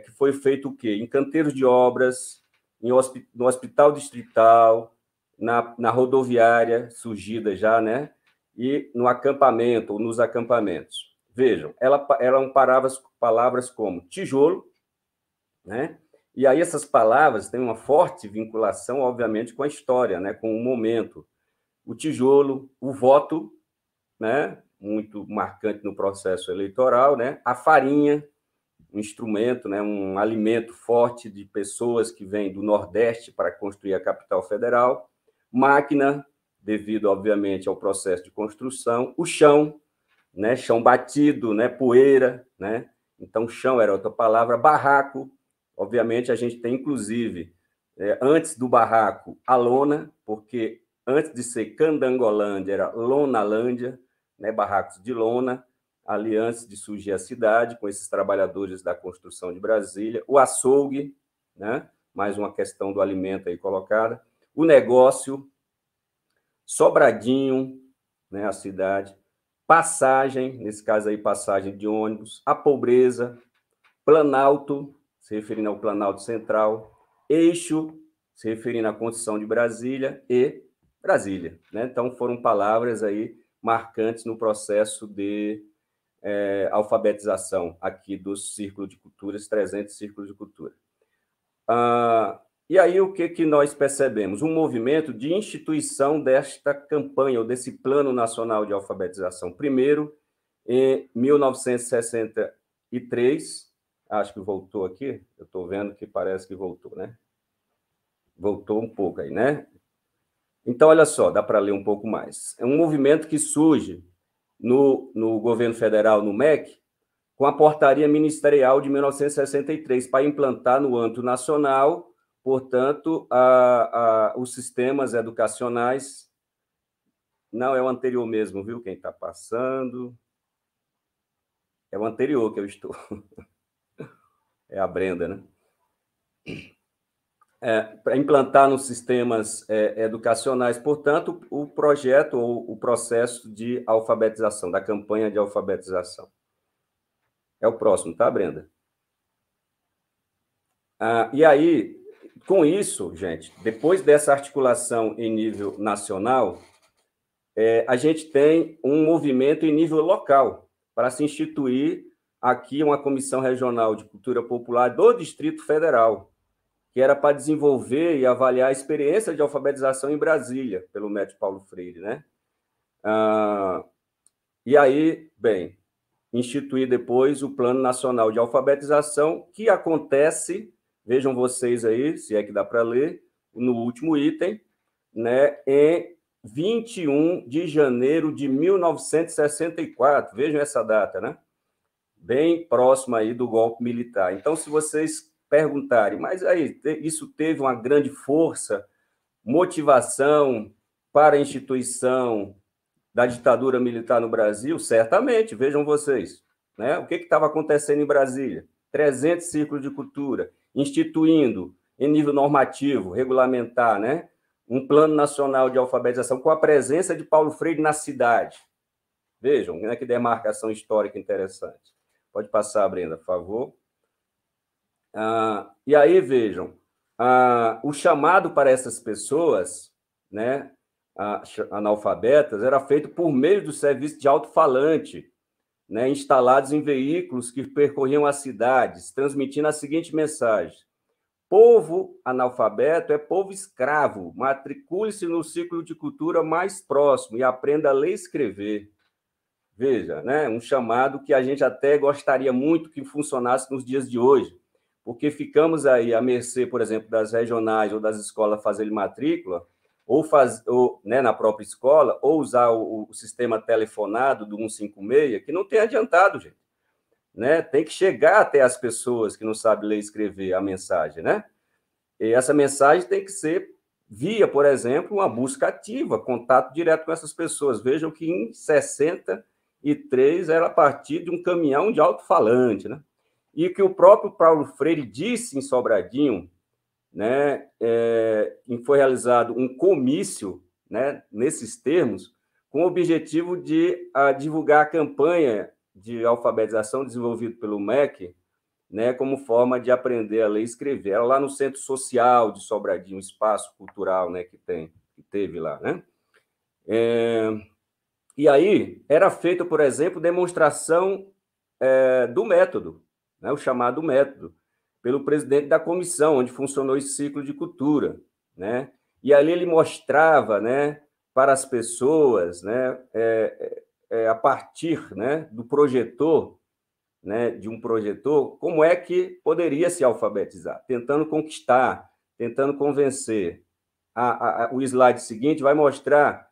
que foi feito o quê? Em canteiros de obras, no hospital distrital, na rodoviária surgida já, né, e no acampamento, ou nos acampamentos. Vejam, eram palavras como tijolo, né, e aí essas palavras têm uma forte vinculação, obviamente, com a história, né, com o momento. O tijolo, o voto, né, muito marcante no processo eleitoral, né, a farinha, um instrumento, né, um alimento forte de pessoas que vêm do Nordeste para construir a capital federal, máquina, devido, obviamente, ao processo de construção, o chão, né, chão batido, né, poeira, né, então chão era outra palavra, barraco, obviamente a gente tem, inclusive, antes do barraco, a lona, porque antes de ser Candangolândia, era Lonalândia, né, barracos de lona, ali antes de surgir a cidade, com esses trabalhadores da construção de Brasília, o açougue, né, mais uma questão do alimento aí colocada, o negócio, Sobradinho, né, a cidade, passagem, nesse caso aí, passagem de ônibus, a pobreza, Planalto, se referindo ao Planalto Central, eixo, se referindo à Constituição de Brasília e Brasília, né? Então, foram palavras aí marcantes no processo de alfabetização aqui dos Círculos de Culturas, 300 Círculos de Cultura. E aí, o que nós percebemos? Um movimento de instituição desta campanha, ou desse Plano Nacional de Alfabetização. Primeiro, em 1963, acho que voltou aqui, eu estou vendo que parece que voltou, né? Voltou um pouco aí, né? Então, olha só, dá para ler um pouco mais. É um movimento que surge no governo federal, no MEC, com a portaria ministerial de 1963, para implantar no âmbito nacional, portanto, os sistemas educacionais. Não, é o anterior mesmo, viu? Quem está passando. É o anterior que eu estou. É a Brenda, né? Para implantar nos sistemas educacionais, portanto, o projeto ou o processo de alfabetização, da campanha de alfabetização. É o próximo, tá, Brenda? E aí, com isso, gente, depois dessa articulação em nível nacional, a gente tem um movimento em nível local para se instituir aqui uma Comissão Regional de Cultura Popular do Distrito Federal, que era para desenvolver e avaliar a experiência de alfabetização em Brasília, pelo médico Paulo Freire, né? E aí, bem, instituir depois o Plano Nacional de Alfabetização, que acontece, vejam vocês aí, se é que dá para ler, no último item, né, em 21 de janeiro de 1964, vejam essa data, né? Bem próximo aí do golpe militar. Então, se vocês perguntarem, mas aí isso teve uma grande força, motivação para a instituição da ditadura militar no Brasil? Certamente, vejam vocês, né? O que estava acontecendo em Brasília? 300 círculos de cultura, instituindo em nível normativo, regulamentar, né? Um plano nacional de alfabetização com a presença de Paulo Freire na cidade. Vejam, né? Que demarcação histórica interessante. Pode passar, Brenda, por favor. E aí, vejam, o chamado para essas pessoas, né, analfabetas, era feito por meio do serviço de alto-falante, né, instalados em veículos que percorriam as cidades, transmitindo a seguinte mensagem: povo analfabeto é povo escravo, matricule-se no ciclo de cultura mais próximo e aprenda a ler e escrever. Veja, né, um chamado que a gente até gostaria muito que funcionasse nos dias de hoje, porque ficamos aí à mercê, por exemplo, das regionais ou das escolas fazerem matrícula, ou né, na própria escola, ou usar o sistema telefonado do 156, que não tem adiantado, gente. Né? Tem que chegar até as pessoas que não sabem ler e escrever a mensagem, né? E essa mensagem tem que ser via, por exemplo, uma busca ativa, contato direto com essas pessoas. Vejam que em 63 era a partir de um caminhão de alto-falante, né? E que o próprio Paulo Freire disse em Sobradinho, né, foi realizado um comício, né, nesses termos, com o objetivo de divulgar a campanha de alfabetização desenvolvida pelo MEC, né, como forma de aprender a ler e escrever. Era lá no Centro Social de Sobradinho, um espaço cultural, né, que teve lá, né? E aí era feita, por exemplo, demonstração do método, né, o chamado método, pelo presidente da comissão, onde funcionou esse ciclo de cultura, né? E ali ele mostrava, né, para as pessoas, né, a partir, né, do projetor, né, de um projetor, como é que poderia se alfabetizar, tentando conquistar, tentando convencer. O slide seguinte vai mostrar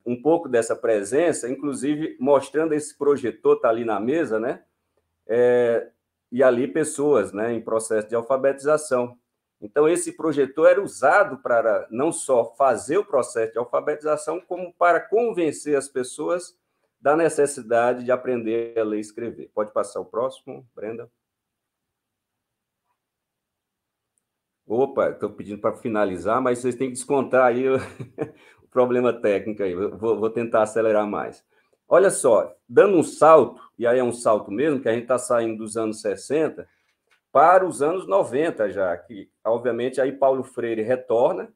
um pouco dessa presença, inclusive mostrando esse projetor, está ali na mesa, né? E ali pessoas, né, em processo de alfabetização. Então, esse projetor era usado para não só fazer o processo de alfabetização, como para convencer as pessoas da necessidade de aprender a ler e escrever. Pode passar o próximo, Brenda? Opa, estou pedindo para finalizar, mas vocês têm que descontar aí o problema técnico aí. Vou tentar acelerar mais. Olha só, dando um salto, e aí é um salto mesmo, que a gente está saindo dos anos 60, para os anos 90 já, que, obviamente, aí Paulo Freire retorna,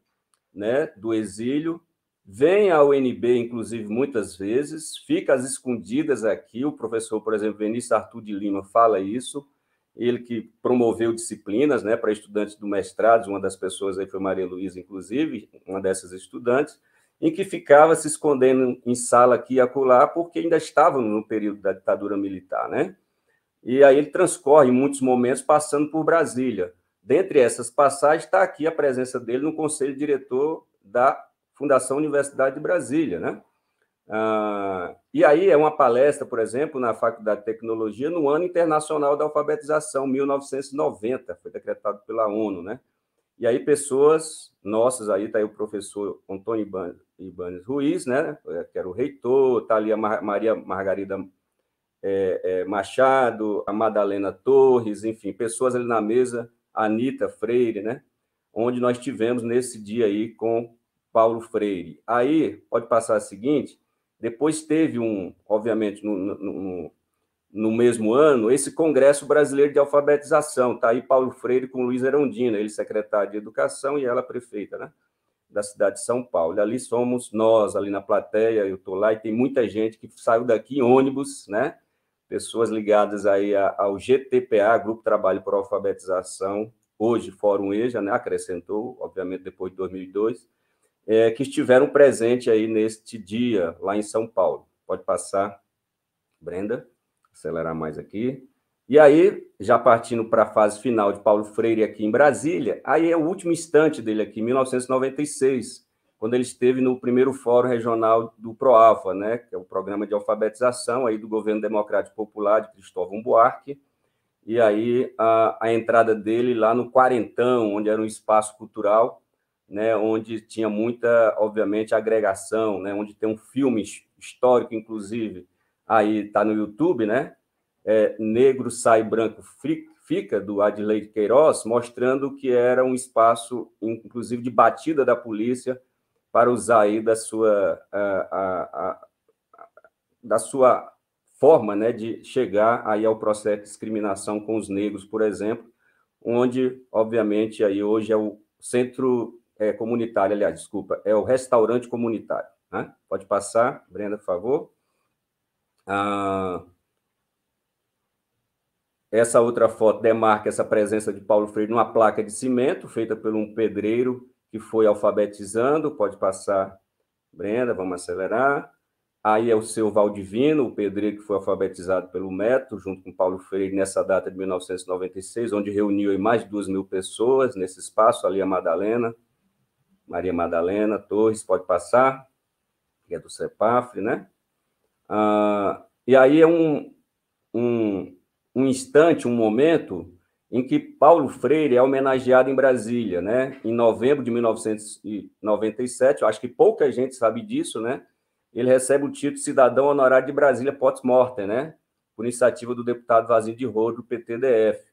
né, do exílio, vem à UNB, inclusive, muitas vezes, fica às escondidas aqui, o professor, por exemplo, Vinícius Arthur de Lima fala isso, ele que promoveu disciplinas, né, para estudantes do mestrado, uma das pessoas aí foi Maria Luísa, inclusive, uma dessas estudantes, em que ficava se escondendo em sala aqui e acolá, porque ainda estavam no período da ditadura militar, né? E aí ele transcorre muitos momentos passando por Brasília. Dentre essas passagens está aqui a presença dele no conselho diretor da Fundação Universidade de Brasília, né? E aí é uma palestra, por exemplo, na Faculdade de Tecnologia, no Ano Internacional da Alfabetização, 1990, foi decretado pela ONU, né? E aí pessoas nossas, aí está aí o professor Antônio Ibanez Ruiz, né? Que era o reitor, está ali a Maria Margarida Machado, a Madalena Torres, enfim, pessoas ali na mesa, a Anita Freire, né? Onde nós tivemos nesse dia aí com Paulo Freire. Aí, pode passar a seguinte, depois teve obviamente, no mesmo ano, esse Congresso Brasileiro de Alfabetização, está aí Paulo Freire com Luiz Erundina, ele secretário de Educação e ela prefeita, né? Da cidade de São Paulo. E ali somos nós, ali na plateia, eu estou lá, e tem muita gente que saiu daqui em ônibus, né? Pessoas ligadas aí ao GTPA, Grupo Trabalho por Alfabetização, hoje Fórum EJA, né? Acrescentou, obviamente, depois de 2002, que estiveram presentes aí neste dia, lá em São Paulo. Pode passar, Brenda, acelerar mais aqui. E aí, já partindo para a fase final de Paulo Freire aqui em Brasília, aí é o último instante dele aqui, em 1996, quando ele esteve no primeiro Fórum Regional do PROALFA, né, que é o Programa de Alfabetização aí do Governo Democrático Popular de Cristóvão Buarque, e aí a entrada dele lá no Quarentão, onde era um espaço cultural, né, onde tinha muita, obviamente, agregação, né, onde tem um filme histórico, inclusive, aí está no YouTube, né, Negro Sai, Branco Fica, do Adilei Queiroz, mostrando que era um espaço, inclusive, de batida da polícia para usar aí da sua forma, né, de chegar aí ao processo de discriminação com os negros, por exemplo, onde, obviamente, aí hoje é o centro comunitário, aliás, desculpa, é o restaurante comunitário, né? Pode passar, Brenda, por favor. Essa outra foto demarca essa presença de Paulo Freire numa placa de cimento, feita por um pedreiro que foi alfabetizando. Pode passar, Brenda, vamos acelerar. Aí é o seu Valdivino, o pedreiro que foi alfabetizado pelo Método, junto com Paulo Freire, nessa data de 1996, onde reuniu mais de 2.000 pessoas nesse espaço. Ali a Madalena, Maria Madalena Torres, pode passar, que é do CEPAFRE, né? E aí é um instante, um momento em que Paulo Freire é homenageado em Brasília, né? Em novembro de 1997, eu acho que pouca gente sabe disso, né? Ele recebe o título de Cidadão Honorário de Brasília Post-Mortem, né? Por iniciativa do deputado Vazio de Rolo, do PTDF.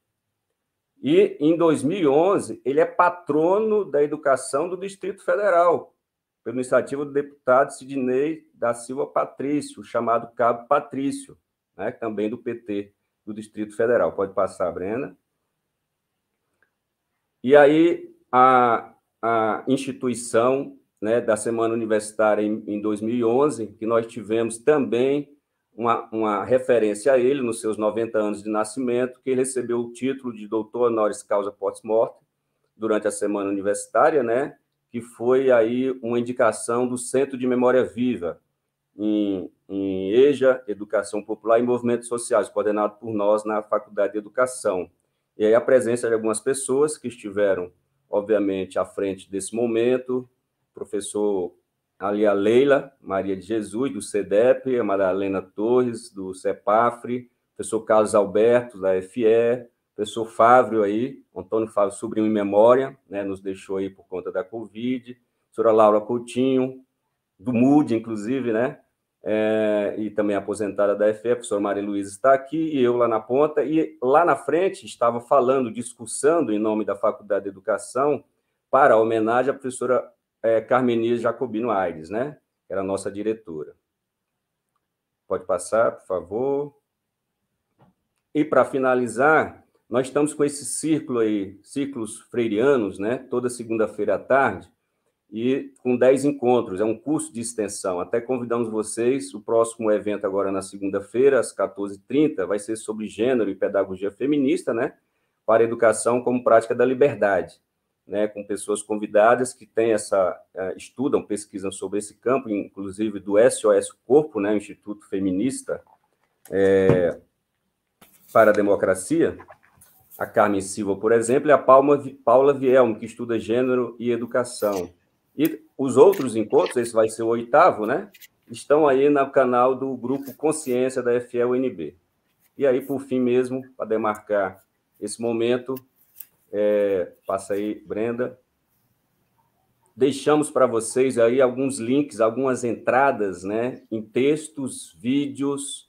E, em 2011, ele é patrono da educação do Distrito Federal, por iniciativa do deputado Sidney da Silva Patrício, chamado Cabo Patrício, né? Também do PT, do Distrito Federal. Pode passar, Brenda. E aí, a instituição, né, da Semana Universitária em 2011, que nós tivemos também uma referência a ele nos seus 90 anos de nascimento, que ele recebeu o título de doutor honoris causa post-mortem durante a Semana Universitária, né, que foi aí uma indicação do Centro de Memória Viva, em EJA, Educação Popular e Movimentos Sociais, coordenado por nós na Faculdade de Educação. E aí a presença de algumas pessoas que estiveram, obviamente, à frente desse momento, professor ali a Leila Maria de Jesus, do CEDEP, a Madalena Torres, do CEPAFRE, professor Carlos Alberto, da FE, professor Fávrio aí, Antônio Fávrio, sobrinho em memória, né, nos deixou aí por conta da Covid, professora Laura Coutinho, do MUD, inclusive, né, e também aposentada da FE, a professora Maria Luísa está aqui, e eu lá na ponta, e lá na frente estava falando, discursando em nome da Faculdade de Educação, para a homenagem à professora Carmenias Jacobino Aires, né? Que era a nossa diretora. Pode passar, por favor. E, para finalizar, Nós estamos com esse círculo aí, círculos freirianos, né? Toda segunda-feira à tarde, e com 10 encontros, é um curso de extensão. Até convidamos vocês, o próximo evento agora na segunda-feira, às 14h30, vai ser sobre gênero e pedagogia feminista, né? Para a educação como prática da liberdade, né? Com pessoas convidadas que têm estudam, pesquisam sobre esse campo, inclusive do SOS Corpo, né? Instituto Feminista para a Democracia, a Carmen Silva, por exemplo, e a Paula Vielmo, que estuda gênero e educação. E os outros encontros, esse vai ser o 8º, né? Estão aí no canal do Grupo Consciência da FEL-UNB. E aí, por fim mesmo, para demarcar esse momento, passa aí, Brenda, deixamos para vocês aí alguns links, algumas entradas, né? Em textos, vídeos,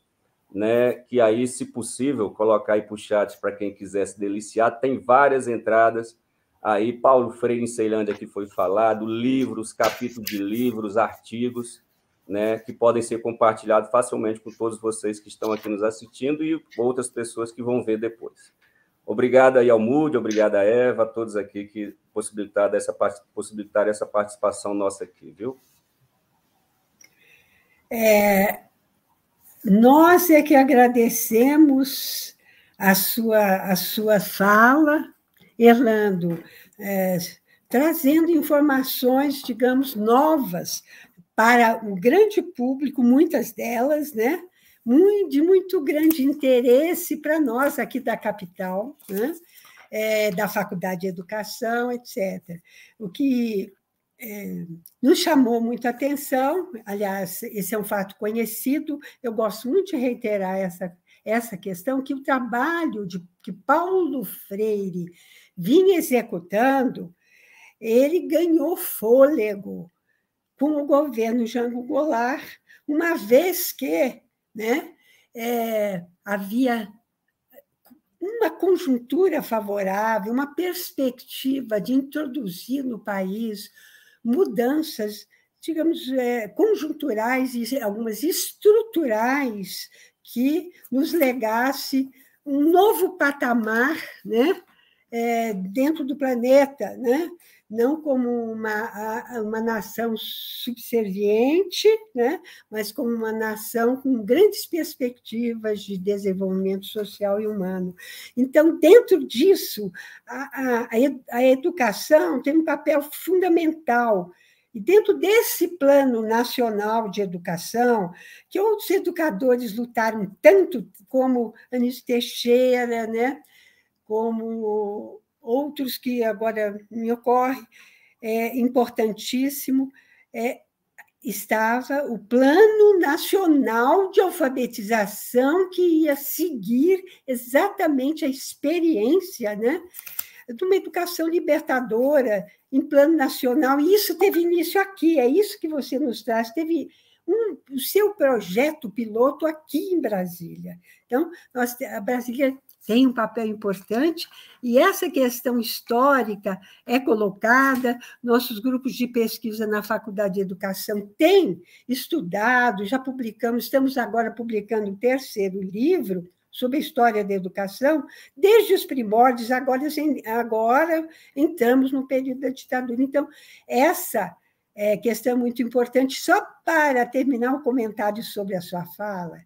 né, que aí, se possível, colocar aí para o chat para quem quiser se deliciar. Tem várias entradas aí, Paulo Freire em Ceilândia, que foi falado, livros, capítulos de livros, artigos, né, que podem ser compartilhados facilmente com todos vocês que estão aqui nos assistindo e outras pessoas que vão ver depois. Obrigado aí ao Moody, obrigado a Eva, a todos aqui que possibilitaram essa participação nossa aqui, viu? Nós é que agradecemos a sua fala, Erlando, trazendo informações, digamos, novas para o grande público, muitas delas, né? De muito grande interesse para nós aqui da capital, né? Da Faculdade de Educação, etc. O que nos chamou muita atenção, aliás, esse é um fato conhecido, eu gosto muito de reiterar essa questão, que o trabalho que Paulo Freire vinha executando, ele ganhou fôlego com o governo Jango Goulart, uma vez que, né, havia uma conjuntura favorável, uma perspectiva de introduzir no país mudanças, digamos, conjunturais e algumas estruturais que nos legasse um novo patamar, né, dentro do planeta, né? Não como uma nação subserviente, né? Mas como uma nação com grandes perspectivas de desenvolvimento social e humano. Então, dentro disso, a educação tem um papel fundamental. E dentro desse plano nacional de educação, que outros educadores lutaram tanto, como Anísio Teixeira, né? Como outros que agora me ocorre, importantíssimo, estava o Plano Nacional de Alfabetização, que ia seguir exatamente a experiência, né, de uma educação libertadora em plano nacional, e isso teve início aqui, é isso que você nos traz, teve o seu projeto piloto aqui em Brasília. Então, a Brasília tem um papel importante, e essa questão histórica é colocada, nossos grupos de pesquisa na Faculdade de Educação têm estudado, já publicamos, estamos agora publicando o 3º livro sobre a história da educação, desde os primórdios, agora entramos no período da ditadura. Então, essa questão é muito importante. Só para terminar o comentário sobre a sua fala,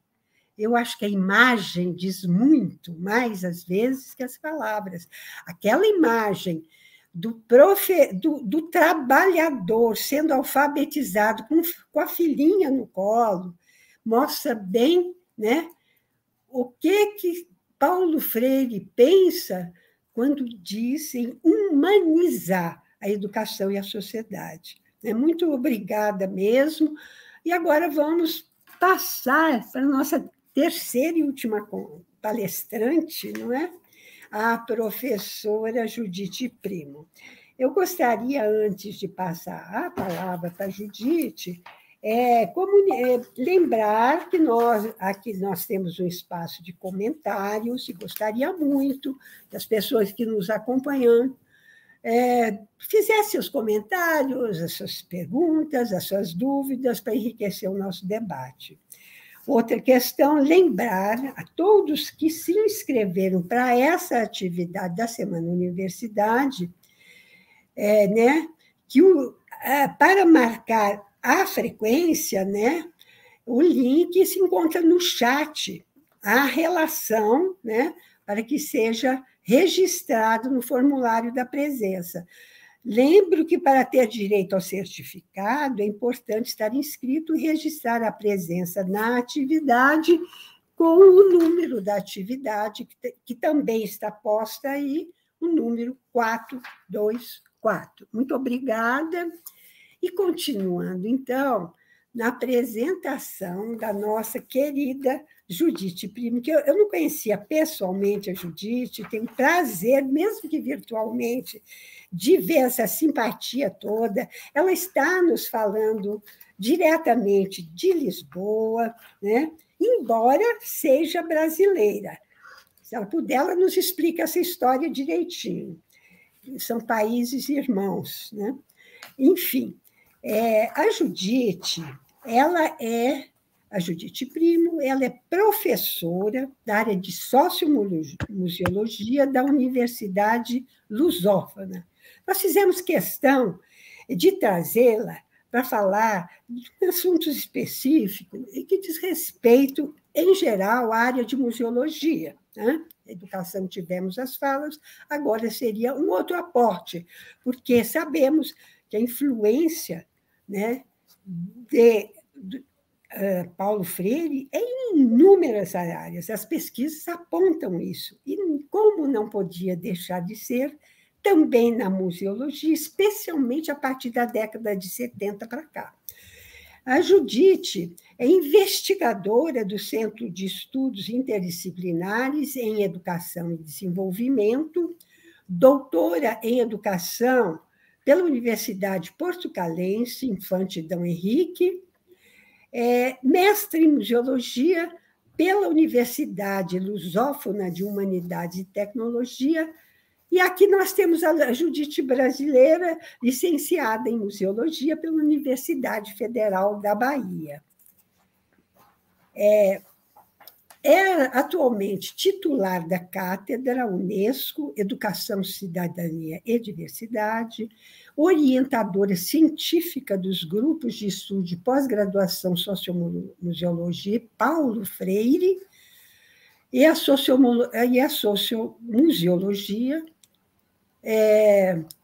eu acho que a imagem diz muito mais, às vezes, que as palavras. Aquela imagem do trabalhador sendo alfabetizado com a filhinha no colo mostra bem, né, o que Paulo Freire pensa quando diz em humanizar a educação e a sociedade. Muito obrigada mesmo. E agora vamos passar para a nossa 3ª e última palestrante, não é? A professora Judite Primo. Eu gostaria, antes de passar a palavra para a Judite, lembrar que aqui nós temos um espaço de comentários, e gostaria muito que as pessoas que nos acompanham fizessem os comentários, as suas perguntas, as suas dúvidas, para enriquecer o nosso debate. Outra questão, lembrar a todos que se inscreveram para essa atividade da Semana Universidade, né, que para marcar a frequência, né, o link se encontra no chat, a relação, né, para que seja registrado no formulário da presença. Lembro que, para ter direito ao certificado, é importante estar inscrito e registrar a presença na atividade com o número da atividade, que também está posta aí, o número 424. Muito obrigada. E continuando, então, na apresentação da nossa querida Judite Primo, que eu não conhecia pessoalmente a Judite, tenho prazer, mesmo que virtualmente, de ver essa simpatia toda. Ela está nos falando diretamente de Lisboa, né? Embora seja brasileira. Se ela puder, ela nos explica essa história direitinho. São países irmãos, né? Enfim, a Judite, a Judite Primo, ela é professora da área de Sociomuseologia da Universidade Lusófona. Nós fizemos questão de trazê-la para falar de assuntos específicos e que diz respeito, em geral, à área de museologia, né? Educação, tivemos as falas, agora seria um outro aporte, porque sabemos que a influência, né, de Paulo Freire é em inúmeras áreas, as pesquisas apontam isso, e como não podia deixar de ser, também na museologia, especialmente a partir da década de 70 para cá. A Judite é investigadora do Centro de Estudos Interdisciplinares em Educação e Desenvolvimento, doutora em Educação pela Universidade Portucalense Infante Dom Henrique, mestre em Museologia pela Universidade Lusófona de Humanidades e Tecnologia. E aqui nós temos a Judite brasileira, licenciada em Museologia pela Universidade Federal da Bahia. É atualmente titular da Cátedra Unesco, Educação, Cidadania e Diversidade, orientadora científica dos grupos de estudo de pós-graduação Sociomuseologia Paulo Freire e a Sociomuseologia,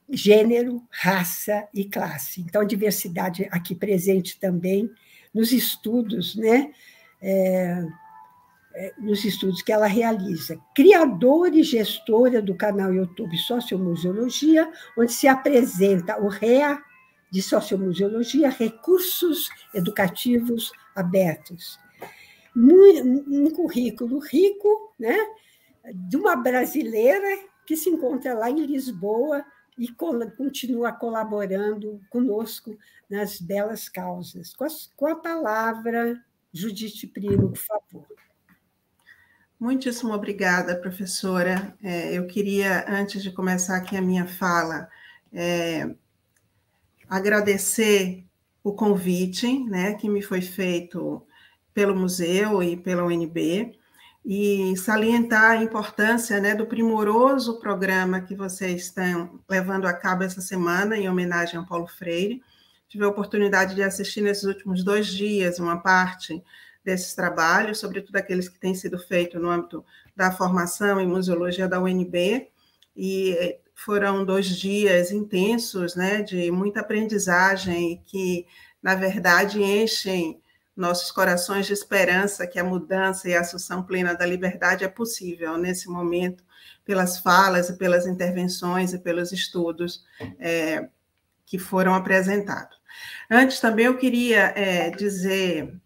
Gênero, Raça e Classe. Então, a diversidade aqui presente também nos estudos, né? Nos estudos que ela realiza. Criadora e gestora do canal YouTube Sociomuseologia, onde se apresenta o REA de Sociomuseologia, Recursos Educativos Abertos. Um currículo rico, né, de uma brasileira que se encontra lá em Lisboa e continua colaborando conosco nas belas causas. Com a palavra, Judite Primo, por favor. Muitíssimo obrigada, professora. Eu queria, antes de começar aqui a minha fala, agradecer o convite, né, que me foi feito pelo museu e pela UNB, e salientar a importância, né, do primoroso programa que vocês estão levando a cabo essa semana, em homenagem ao Paulo Freire. Tive a oportunidade de assistir nesses últimos 2 dias uma parte desses trabalhos, sobretudo aqueles que têm sido feitos no âmbito da formação em museologia da UNB, e foram 2 dias intensos, né, de muita aprendizagem, e que, na verdade, enchem nossos corações de esperança que a mudança e a assunção plena da liberdade é possível nesse momento, pelas falas e pelas intervenções e pelos estudos que foram apresentados. Antes, também, eu queria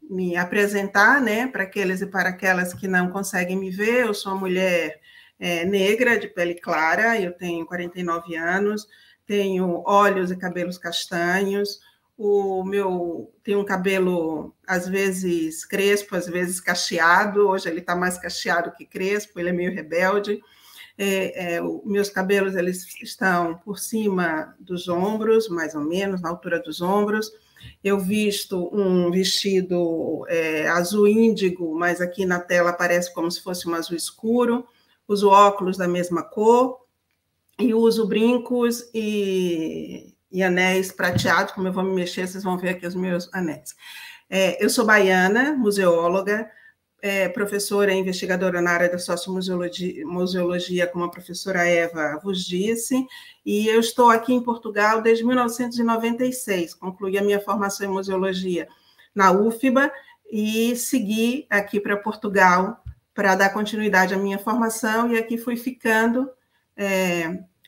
me apresentar, né, para aqueles e para aquelas que não conseguem me ver. Eu sou uma mulher negra, de pele clara, eu tenho 49 anos, tenho olhos e cabelos castanhos, tenho um cabelo, às vezes, crespo, às vezes cacheado. Hoje ele está mais cacheado que crespo, ele é meio rebelde. Meus cabelos, eles estão por cima dos ombros, mais ou menos, na altura dos ombros. Eu visto um vestido azul índigo, mas aqui na tela parece como se fosse um azul escuro. Uso óculos da mesma cor e uso brincos e anéis prateados. Como eu vou me mexer, vocês vão ver aqui os meus anéis. Eu sou baiana, museóloga, professora e investigadora na área da sociomuseologia, como a professora Eva vos disse, e eu estou aqui em Portugal desde 1996. Concluí a minha formação em museologia na UFBA e segui aqui para Portugal para dar continuidade à minha formação, e aqui fui ficando.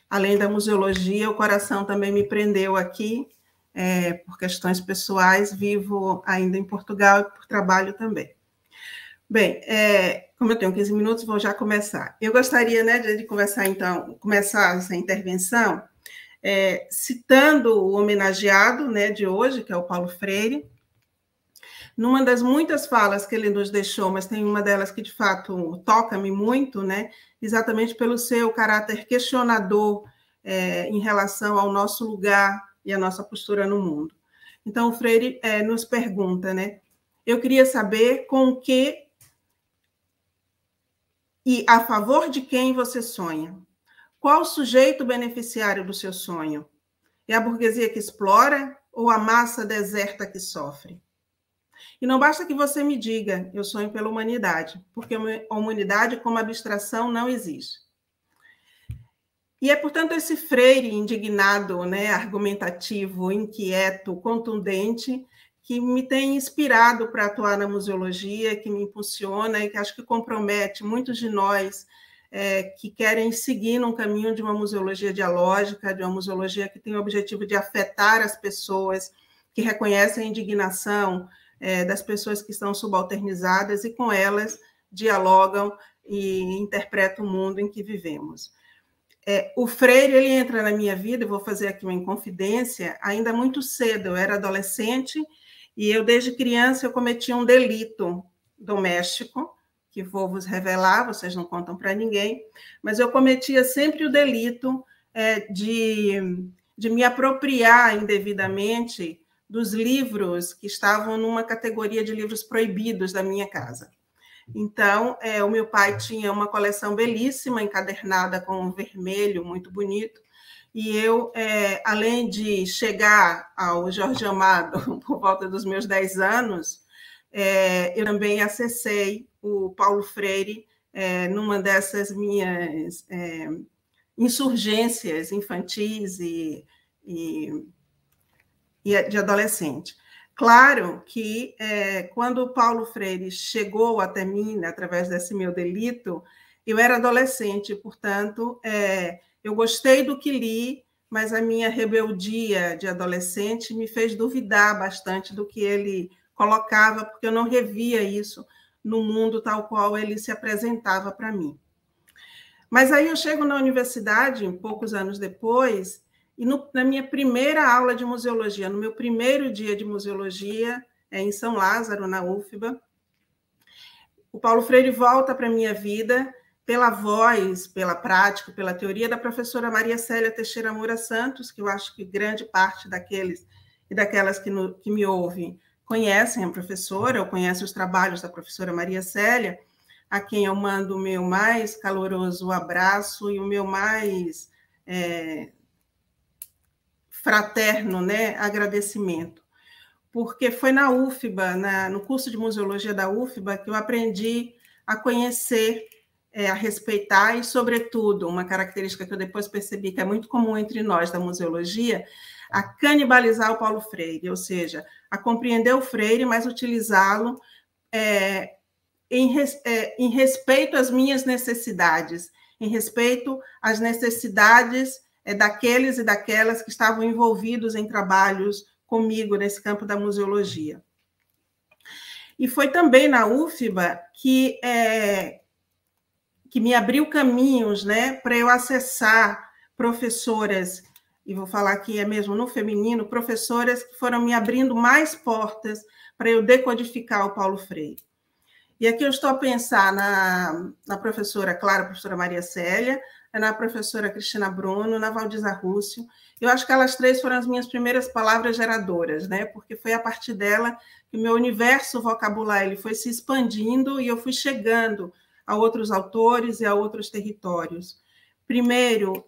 Além da museologia, o coração também me prendeu aqui, por questões pessoais, vivo ainda em Portugal e por trabalho também. Bem, como eu tenho 15 minutos, vou já começar. Eu gostaria, né, de começar essa intervenção citando o homenageado, né, de hoje, que é o Paulo Freire. Numa das muitas falas que ele nos deixou, mas tem uma delas que, de fato, toca-me muito, né, exatamente pelo seu caráter questionador em relação ao nosso lugar e a nossa postura no mundo. Então, o Freire nos pergunta, né, eu queria saber com o que e a favor de quem você sonha? Qual o sujeito beneficiário do seu sonho? É a burguesia que explora ou a massa deserta que sofre? E não basta que você me diga, eu sonho pela humanidade, porque a humanidade como abstração não existe. E é, portanto, esse Freire indignado, né, argumentativo, inquieto, contundente, que me tem inspirado para atuar na museologia, que me impulsiona e que acho que compromete muitos de nós que querem seguir num caminho de uma museologia dialógica, de uma museologia que tem o objetivo de afetar as pessoas, que reconhecem a indignação das pessoas que estão subalternizadas e com elas dialogam e interpretam o mundo em que vivemos. O Freire ele entra na minha vida, eu vou fazer aqui uma inconfidência, ainda muito cedo. Eu era adolescente e eu, desde criança, eu cometia um delito doméstico, que vou vos revelar, vocês não contam para ninguém, mas eu cometia sempre o delito de me apropriar indevidamente dos livros que estavam numa categoria de livros proibidos da minha casa. Então, o meu pai tinha uma coleção belíssima, encadernada com vermelho, muito bonito, e eu, além de chegar ao Jorge Amado por volta dos meus 10 anos, eu também acessei o Paulo Freire numa dessas minhas insurgências infantis e de adolescente. Claro que, quando o Paulo Freire chegou até mim, né, através desse meu delito, eu era adolescente, portanto, eu gostei do que li, mas a minha rebeldia de adolescente me fez duvidar bastante do que ele colocava, porque eu não revia isso no mundo tal qual ele se apresentava para mim. Mas aí eu chego na universidade, poucos anos depois, e na minha primeira aula de museologia, no meu primeiro dia de museologia, em São Lázaro, na UFBA, o Paulo Freire volta para a minha vida pela voz, pela prática, pela teoria da professora Maria Célia Teixeira Moura Santos, que eu acho que grande parte daqueles e daquelas que me ouvem conhecem a professora, ou conhecem os trabalhos da professora Maria Célia, a quem eu mando o meu mais caloroso abraço e o meu mais fraterno, né, agradecimento, porque foi na UFBA, no curso de museologia da UFBA, que eu aprendi a conhecer, a respeitar e, sobretudo, uma característica que eu depois percebi que é muito comum entre nós da museologia, a canibalizar o Paulo Freire, ou seja, a compreender o Freire, mas utilizá-lo em respeito às minhas necessidades, em respeito às necessidades daqueles e daquelas que estavam envolvidos em trabalhos comigo nesse campo da museologia. E foi também na UFBA que me abriu caminhos, né, para eu acessar professoras, e vou falar aqui mesmo no feminino, professoras que foram me abrindo mais portas para eu decodificar o Paulo Freire. E aqui eu estou a pensar na professora Clara, professora Maria Célia, na professora Cristina Bruno, na Valdisa Rússio. Eu acho que elas três foram as minhas primeiras palavras geradoras, né? Porque foi a partir dela que o meu universo vocabular ele foi se expandindo e eu fui chegando a outros autores e a outros territórios. Primeiro,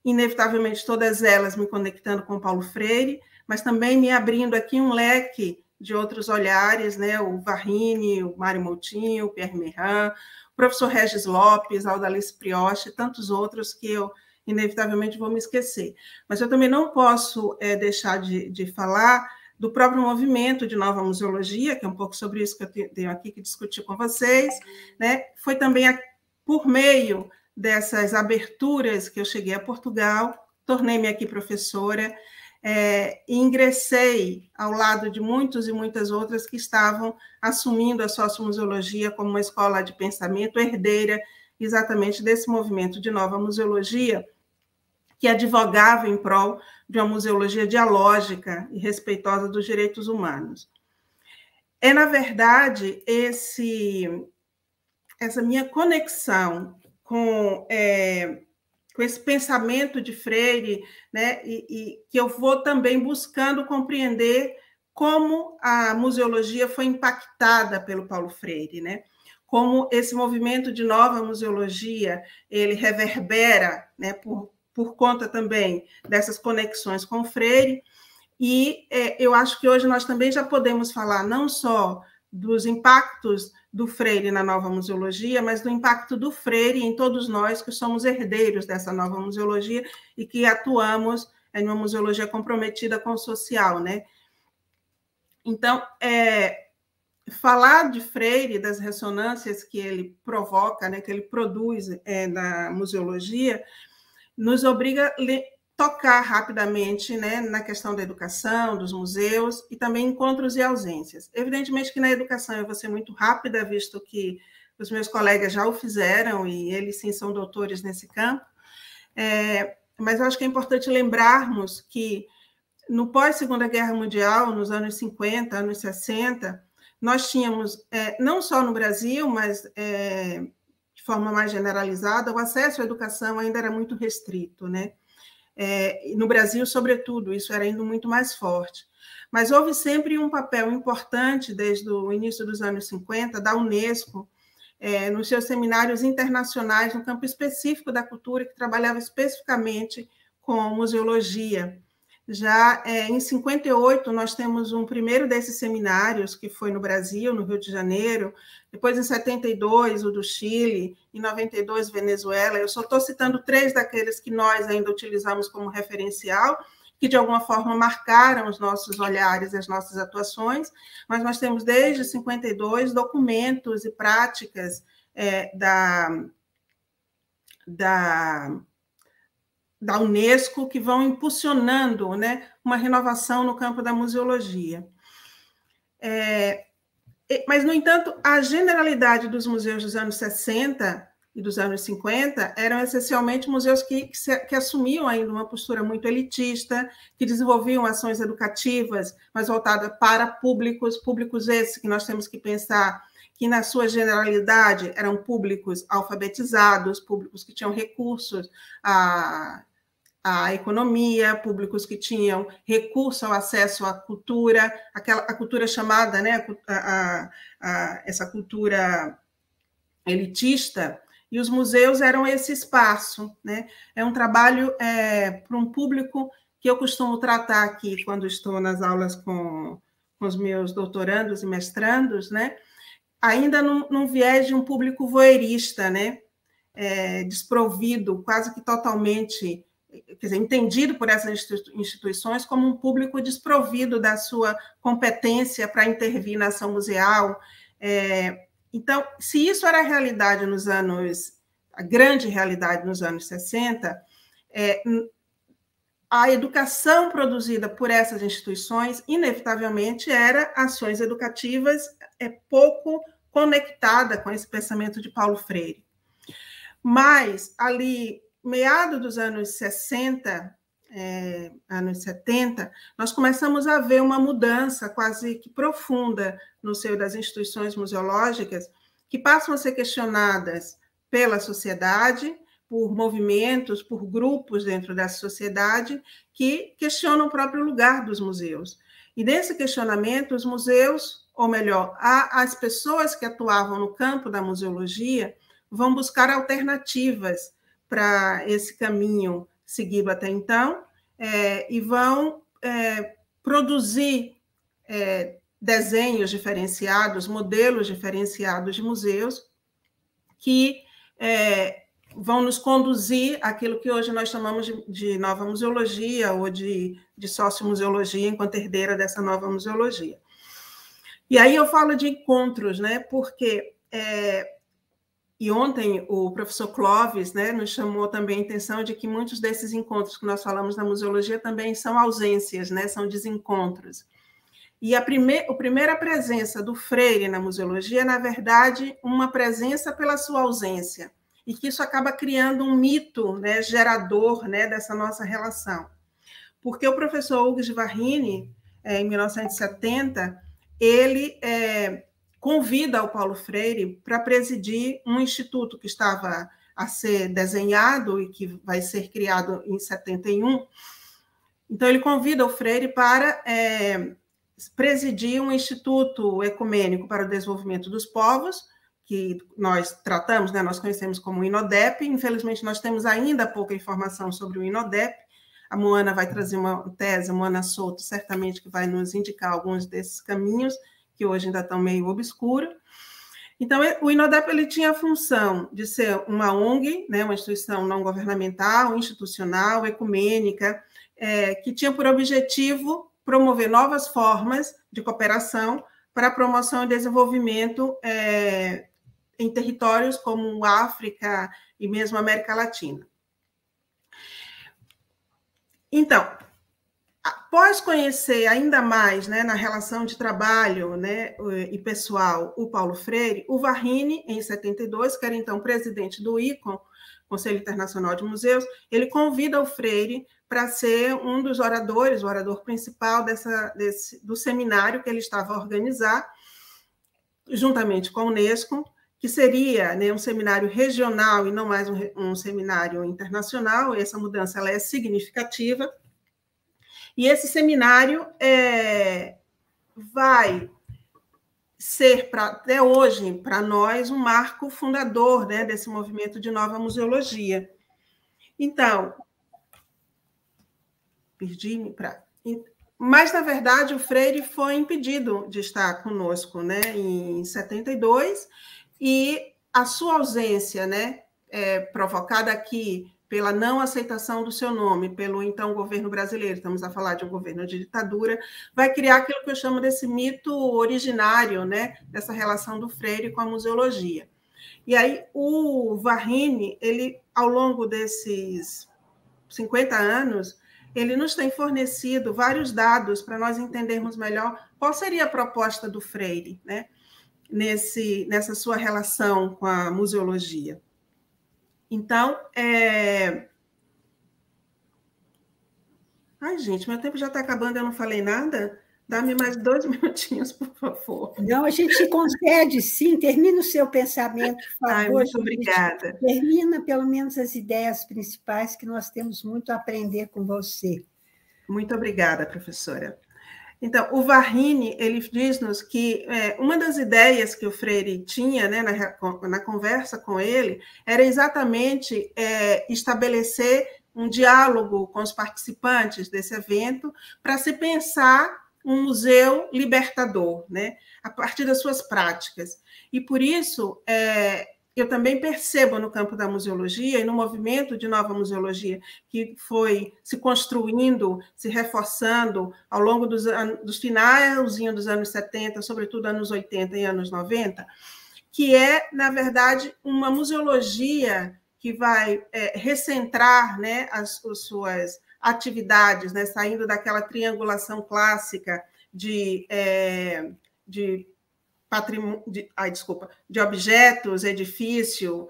inevitavelmente, todas elas me conectando com Paulo Freire, mas também me abrindo aqui um leque de outros olhares, né? O Varrini, o Mário Moutinho, o Pierre Merin, o professor Regis Lopes, Aldalice Prioche, e tantos outros que eu, inevitavelmente, vou me esquecer. Mas eu também não posso deixar de falar do próprio movimento de Nova Museologia, que é um pouco sobre isso que eu tenho aqui que discutir com vocês, né? Foi também por meio dessas aberturas que eu cheguei a Portugal, tornei-me aqui professora, e ingressei ao lado de muitos e muitas outras que estavam assumindo a sociomuseologia como uma escola de pensamento herdeira exatamente desse movimento de Nova Museologia, que advogava em prol de uma museologia dialógica e respeitosa dos direitos humanos. Na verdade, essa minha conexão com esse pensamento de Freire, né, e que eu vou também buscando compreender como a museologia foi impactada pelo Paulo Freire, né? Como esse movimento de Nova Museologia ele reverbera, né, por conta também dessas conexões com Freire, e eu acho que hoje nós também já podemos falar não só dos impactos do Freire na Nova Museologia, mas do impacto do Freire em todos nós que somos herdeiros dessa Nova Museologia e que atuamos em uma museologia comprometida com o social, né? Então, falar de Freire, das ressonâncias que ele provoca, né, que ele produz na museologia, nos obriga a tocar rapidamente, né, na questão da educação, dos museus e também encontros e ausências. Evidentemente que na educação eu vou ser muito rápida, visto que os meus colegas já o fizeram e eles sim são doutores nesse campo, mas eu acho que é importante lembrarmos que no pós-Segunda Guerra Mundial, nos anos 50, anos 60, nós tínhamos, não só no Brasil, mas de forma mais generalizada, o acesso à educação ainda era muito restrito, né? No Brasil, sobretudo, isso era ainda muito mais forte. Mas houve sempre um papel importante, desde o início dos anos 50, da Unesco, nos seus seminários internacionais, no campo específico da cultura, que trabalhava especificamente com museologia. Já em 58, nós temos um primeiro desses seminários, que foi no Brasil, no Rio de Janeiro, depois em 72, o do Chile, em 92, Venezuela. Eu só estou citando 3 daqueles que nós ainda utilizamos como referencial, que de alguma forma marcaram os nossos olhares e as nossas atuações, mas nós temos desde 52 documentos e práticas da Unesco que vão impulsionando, né, uma renovação no campo da museologia. Mas, no entanto, a generalidade dos museus dos anos 60 e dos anos 50 eram essencialmente museus que assumiam ainda uma postura muito elitista, que desenvolviam ações educativas, mas voltadas para públicos esses que nós temos que pensar que, na sua generalidade, eram públicos alfabetizados, públicos que tinham recursos à economia, públicos que tinham recurso ao acesso à cultura, a cultura chamada, né, essa cultura elitista, e os museus eram esse espaço, né? É um trabalho para um público que eu costumo tratar aqui quando estou nas aulas com os meus doutorandos e mestrandos, né? Ainda num viés de um público voyeurista, né? Desprovido, quase que totalmente, quer dizer, entendido por essas instituições como um público desprovido da sua competência para intervir na ação museal. Então, se isso era a realidade a grande realidade nos anos 60, a educação produzida por essas instituições, inevitavelmente, era ações educativas pouco conectada com esse pensamento de Paulo Freire. Mas, ali, meados dos anos 60, anos 70, nós começamos a ver uma mudança quase que profunda no seio das instituições museológicas, que passam a ser questionadas pela sociedade, por movimentos, por grupos dentro da sociedade, que questionam o próprio lugar dos museus. E nesse questionamento, os museus, ou melhor, as pessoas que atuavam no campo da museologia, vão buscar alternativas para esse caminho seguido até então, e vão produzir desenhos diferenciados, modelos diferenciados de museus, que vão nos conduzir àquilo que hoje nós chamamos de nova museologia, ou de sociomuseologia, enquanto herdeira dessa nova museologia. E aí eu falo de encontros, né? Porque... E ontem o professor Clóvis, né, nos chamou também a atenção de que muitos desses encontros que nós falamos na museologia também são ausências, né, são desencontros. E a primeira presença do Freire na museologia é, na verdade, uma presença pela sua ausência, e que isso acaba criando um mito, né, gerador, né, dessa nossa relação. Porque o professor Hugues de Varrini, em 1970, ele... convida o Paulo Freire para presidir um instituto que estava a ser desenhado e que vai ser criado em 71. Então, ele convida o Freire para presidir um instituto ecumênico para o desenvolvimento dos povos, que nós tratamos, né, nós conhecemos como o INODEP. Infelizmente, nós temos ainda pouca informação sobre o INODEP. A Moana vai trazer uma tese, a Moana Souto, certamente, que vai nos indicar alguns desses caminhos, que hoje ainda estão meio obscuros. Então, o INODEP ele tinha a função de ser uma ONG, né, uma instituição não governamental, institucional, ecumênica, que tinha por objetivo promover novas formas de cooperação para a promoção e desenvolvimento em territórios como África e mesmo América Latina. Então, após conhecer ainda mais, né, na relação de trabalho, né, e pessoal, o Paulo Freire, o Varrini, em 72, que era então presidente do ICOM, Conselho Internacional de Museus, ele convida o Freire para ser um dos oradores, o orador principal do seminário que ele estava a organizar, juntamente com a Unesco, que seria, né, um seminário regional e não mais um seminário internacional. Essa mudança ela é significativa. E esse seminário vai ser, até hoje, para nós, um marco fundador, né, desse movimento de nova museologia. Então, perdi-me para... Mas, na verdade, o Freire foi impedido de estar conosco, né, em 72, e a sua ausência, né, provocada aqui pela não aceitação do seu nome, pelo então governo brasileiro, estamos a falar de um governo de ditadura, vai criar aquilo que eu chamo desse mito originário, né, dessa relação do Freire com a museologia. E aí o Varrini, ele, ao longo desses 50 anos, ele nos tem fornecido vários dados para nós entendermos melhor qual seria a proposta do Freire, né, nessa sua relação com a museologia. Então, Ai, gente, meu tempo já está acabando, eu não falei nada. Dá-me mais 2 minutinhos, por favor. Não, a gente concede, sim. Termina o seu pensamento, por favor. Ai, muito obrigada. Termina, pelo menos, as ideias principais, que nós temos muito a aprender com você. Muito obrigada, professora. Então, o Varrini, ele diz-nos que uma das ideias que o Freire tinha, né, na conversa com ele, era exatamente estabelecer um diálogo com os participantes desse evento para se pensar um museu libertador, né, a partir das suas práticas. E, por isso, eu também percebo no campo da museologia e no movimento de nova museologia que foi se construindo, se reforçando ao longo dos finalzinho dos anos 70, sobretudo anos 80 e anos 90, que na verdade, uma museologia que vai recentrar, né, as suas atividades, né, saindo daquela triangulação clássica de de objetos, edifício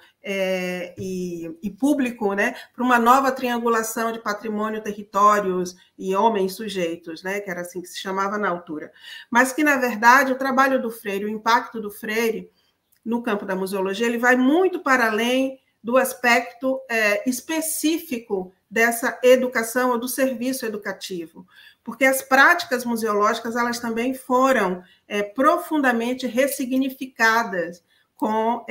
e público, né, para uma nova triangulação de patrimônio, territórios e homens sujeitos, né, que era assim que se chamava na altura. Mas que, na verdade, o trabalho do Freire, o impacto do Freire no campo da museologia, ele vai muito para além do aspecto específico dessa educação ou do serviço educativo, porque as práticas museológicas elas também foram profundamente ressignificadas com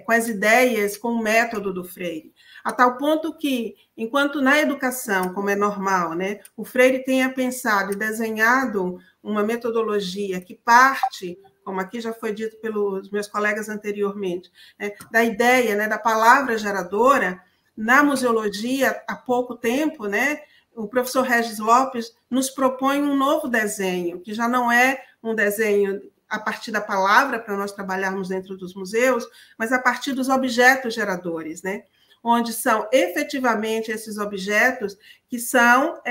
as ideias, com o método do Freire, a tal ponto que, enquanto na educação, como é normal, né, o Freire tenha pensado e desenhado uma metodologia que parte, como aqui já foi dito pelos meus colegas anteriormente, né, da ideia, né, da palavra geradora, na museologia, há pouco tempo, né, o professor Regis Lopes nos propõe um novo desenho, que já não é um desenho a partir da palavra, para nós trabalharmos dentro dos museus, mas a partir dos objetos geradores, né? Onde são efetivamente esses objetos que são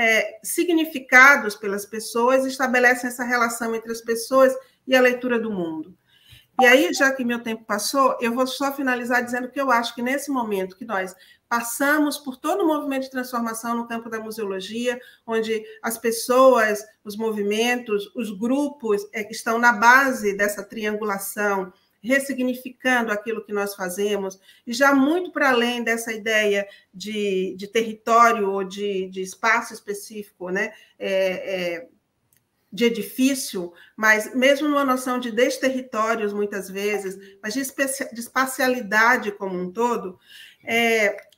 significados pelas pessoas e estabelecem essa relação entre as pessoas e a leitura do mundo. E aí, já que meu tempo passou, eu vou só finalizar dizendo que eu acho que nesse momento que nós passamos por todo o movimento de transformação no campo da museologia, onde as pessoas, os movimentos, os grupos estão na base dessa triangulação, ressignificando aquilo que nós fazemos, e já muito para além dessa ideia de território ou de espaço específico, né? De edifício, mas mesmo numa noção de desterritórios, muitas vezes, mas de espacialidade como um todo,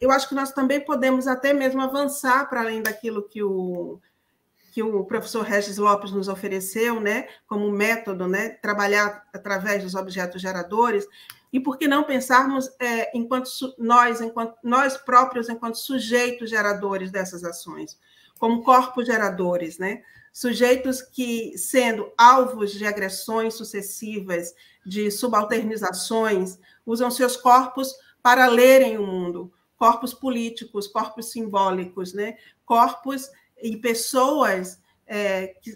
eu acho que nós também podemos até mesmo avançar para além daquilo que o professor Regis Lopes nos ofereceu, né, como método, né, trabalhar através dos objetos geradores, e por que não pensarmos enquanto nós próprios, enquanto sujeitos geradores dessas ações, como corpos geradores, né? Sujeitos que, sendo alvos de agressões sucessivas, de subalternizações, usam seus corpos para lerem o mundo, corpos políticos, corpos simbólicos, né? Corpos e pessoas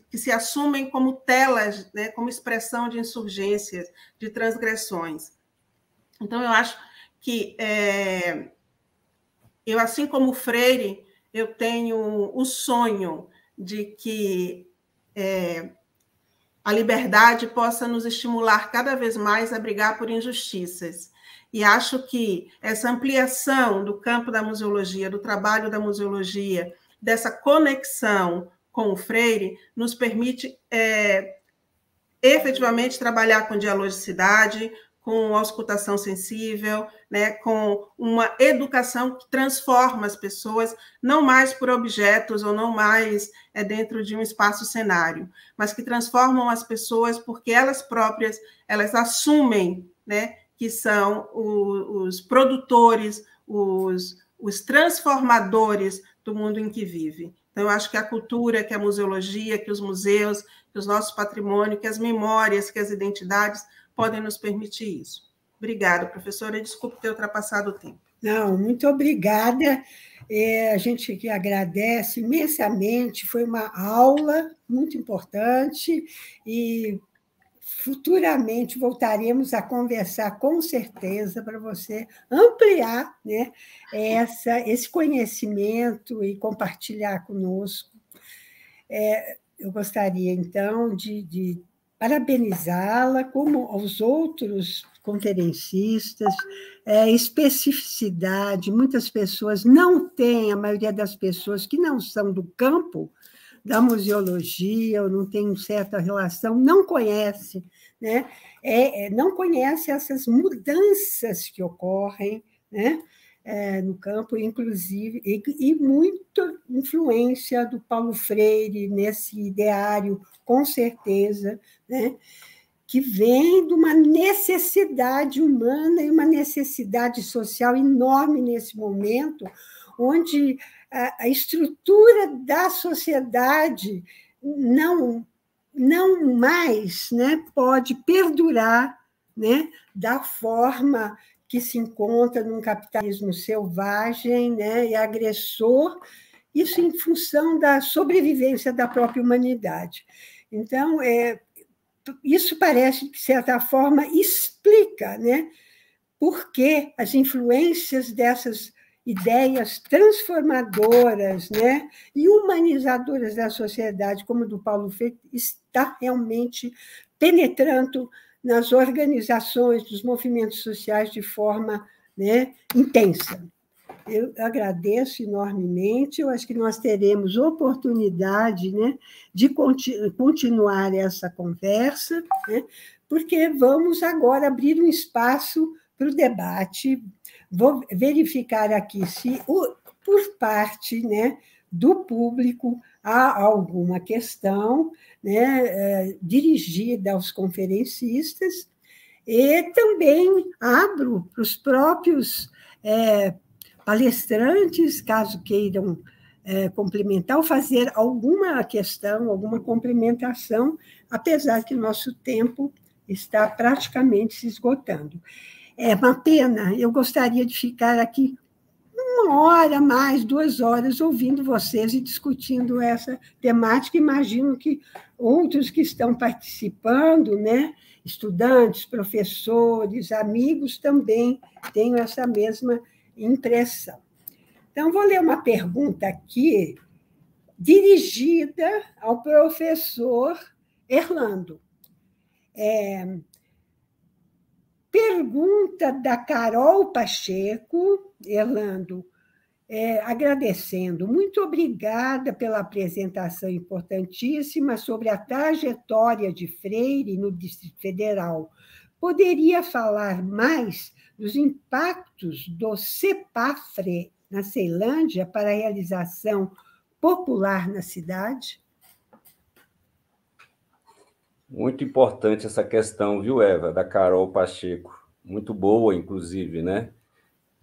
que se assumem como telas, né? Como expressão de insurgências, de transgressões. Então, eu acho que, eu, assim como o Freire, eu tenho o sonho de que a liberdade possa nos estimular cada vez mais a brigar por injustiças. E acho que essa ampliação do campo da museologia, do trabalho da museologia, dessa conexão com o Freire, nos permite efetivamente trabalhar com dialogicidade, com auscultação sensível, né, com uma educação que transforma as pessoas, não mais por objetos ou não mais dentro de um espaço-cenário, mas que transformam as pessoas porque elas próprias elas assumem, né, que são os produtores, os transformadores do mundo em que vive. Então, eu acho que a cultura, que a museologia, que os museus, que os nossos patrimônios, que as memórias, que as identidades podem nos permitir isso. Obrigada, professora. Desculpe ter ultrapassado o tempo. Não, muito obrigada. A gente que agradece imensamente. Foi uma aula muito importante e futuramente voltaremos a conversar com certeza para você ampliar, né, esse conhecimento e compartilhar conosco. Eu gostaria, então, de parabenizá-la, como aos outros conferencistas, especificidade. Muitas pessoas não têm, a maioria das pessoas que não são do campo da museologia, ou não tem certa relação, não conhece, né? Não conhece essas mudanças que ocorrem, né? No campo, inclusive, e muita influência do Paulo Freire nesse ideário, com certeza, né? Que vem de uma necessidade humana e uma necessidade social enorme nesse momento, onde a estrutura da sociedade não mais, né, pode perdurar, né, da forma que se encontra num capitalismo selvagem, né, e agressor, isso em função da sobrevivência da própria humanidade. Então, isso parece, de certa forma, explica, né, por que as influências dessas ideias transformadoras, né, e humanizadoras da sociedade, como do Paulo Freire, está realmente penetrando nas organizações dos movimentos sociais de forma, né, intensa. Eu agradeço enormemente, eu acho que nós teremos oportunidade, né, de continuar essa conversa, né, porque vamos agora abrir um espaço para o debate. Vou verificar aqui se, por parte, né, do público, há alguma questão, né, dirigida aos conferencistas, e também abro para os próprios palestrantes, caso queiram complementar ou fazer alguma questão, alguma complementação, apesar que o nosso tempo está praticamente se esgotando. É uma pena, eu gostaria de ficar aqui 1 hora mais, 2 horas, ouvindo vocês e discutindo essa temática. Imagino que outros que estão participando, né, estudantes, professores, amigos, também tenham essa mesma impressão. Então, vou ler uma pergunta aqui, dirigida ao professor Erlando. Pergunta da Carol Pacheco, Erlando, agradecendo. Muito obrigada pela apresentação importantíssima sobre a trajetória de Freire no Distrito Federal. Poderia falar mais dos impactos do CEPAFRE na Ceilândia para a realização popular na cidade? Muito importante essa questão, viu, Eva, da Carol Pacheco. Muito boa, inclusive, né?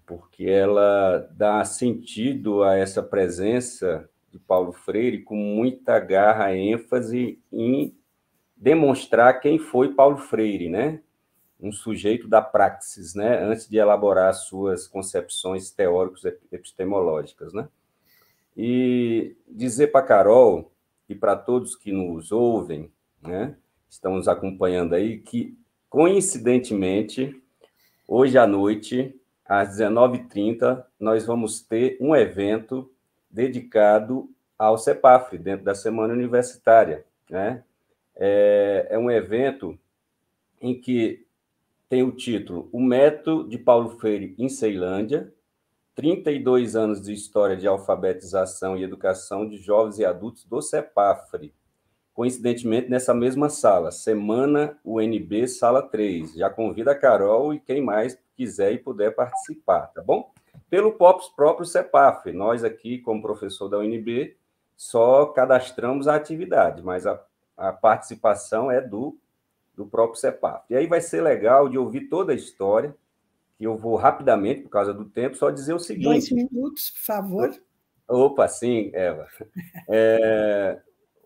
Porque ela dá sentido a essa presença de Paulo Freire com muita garra e ênfase em demonstrar quem foi Paulo Freire, né? Um sujeito da praxis, né? Antes de elaborar suas concepções teóricas epistemológicas, né? E dizer para a Carol e para todos que nos ouvem, né? Estão nos acompanhando aí, que, coincidentemente, hoje à noite, às 19h30, nós vamos ter um evento dedicado ao CEPAFRE, dentro da Semana Universitária, né? É um evento em que tem o título O Método de Paulo Freire em Ceilândia, 32 anos de história de alfabetização e educação de jovens e adultos do CEPAFRE. Coincidentemente, nessa mesma sala, Semana UNB, Sala 3. Já convido a Carol e quem mais quiser e puder participar, tá bom? Pelo próprio CEPAFRE. Nós aqui, como professor da UNB, só cadastramos a atividade, mas a participação é do próprio CEPAFRE. E aí vai ser legal de ouvir toda a história, que eu vou rapidamente, por causa do tempo, só dizer o seguinte... 2 minutos, por favor. Opa, sim, Eva.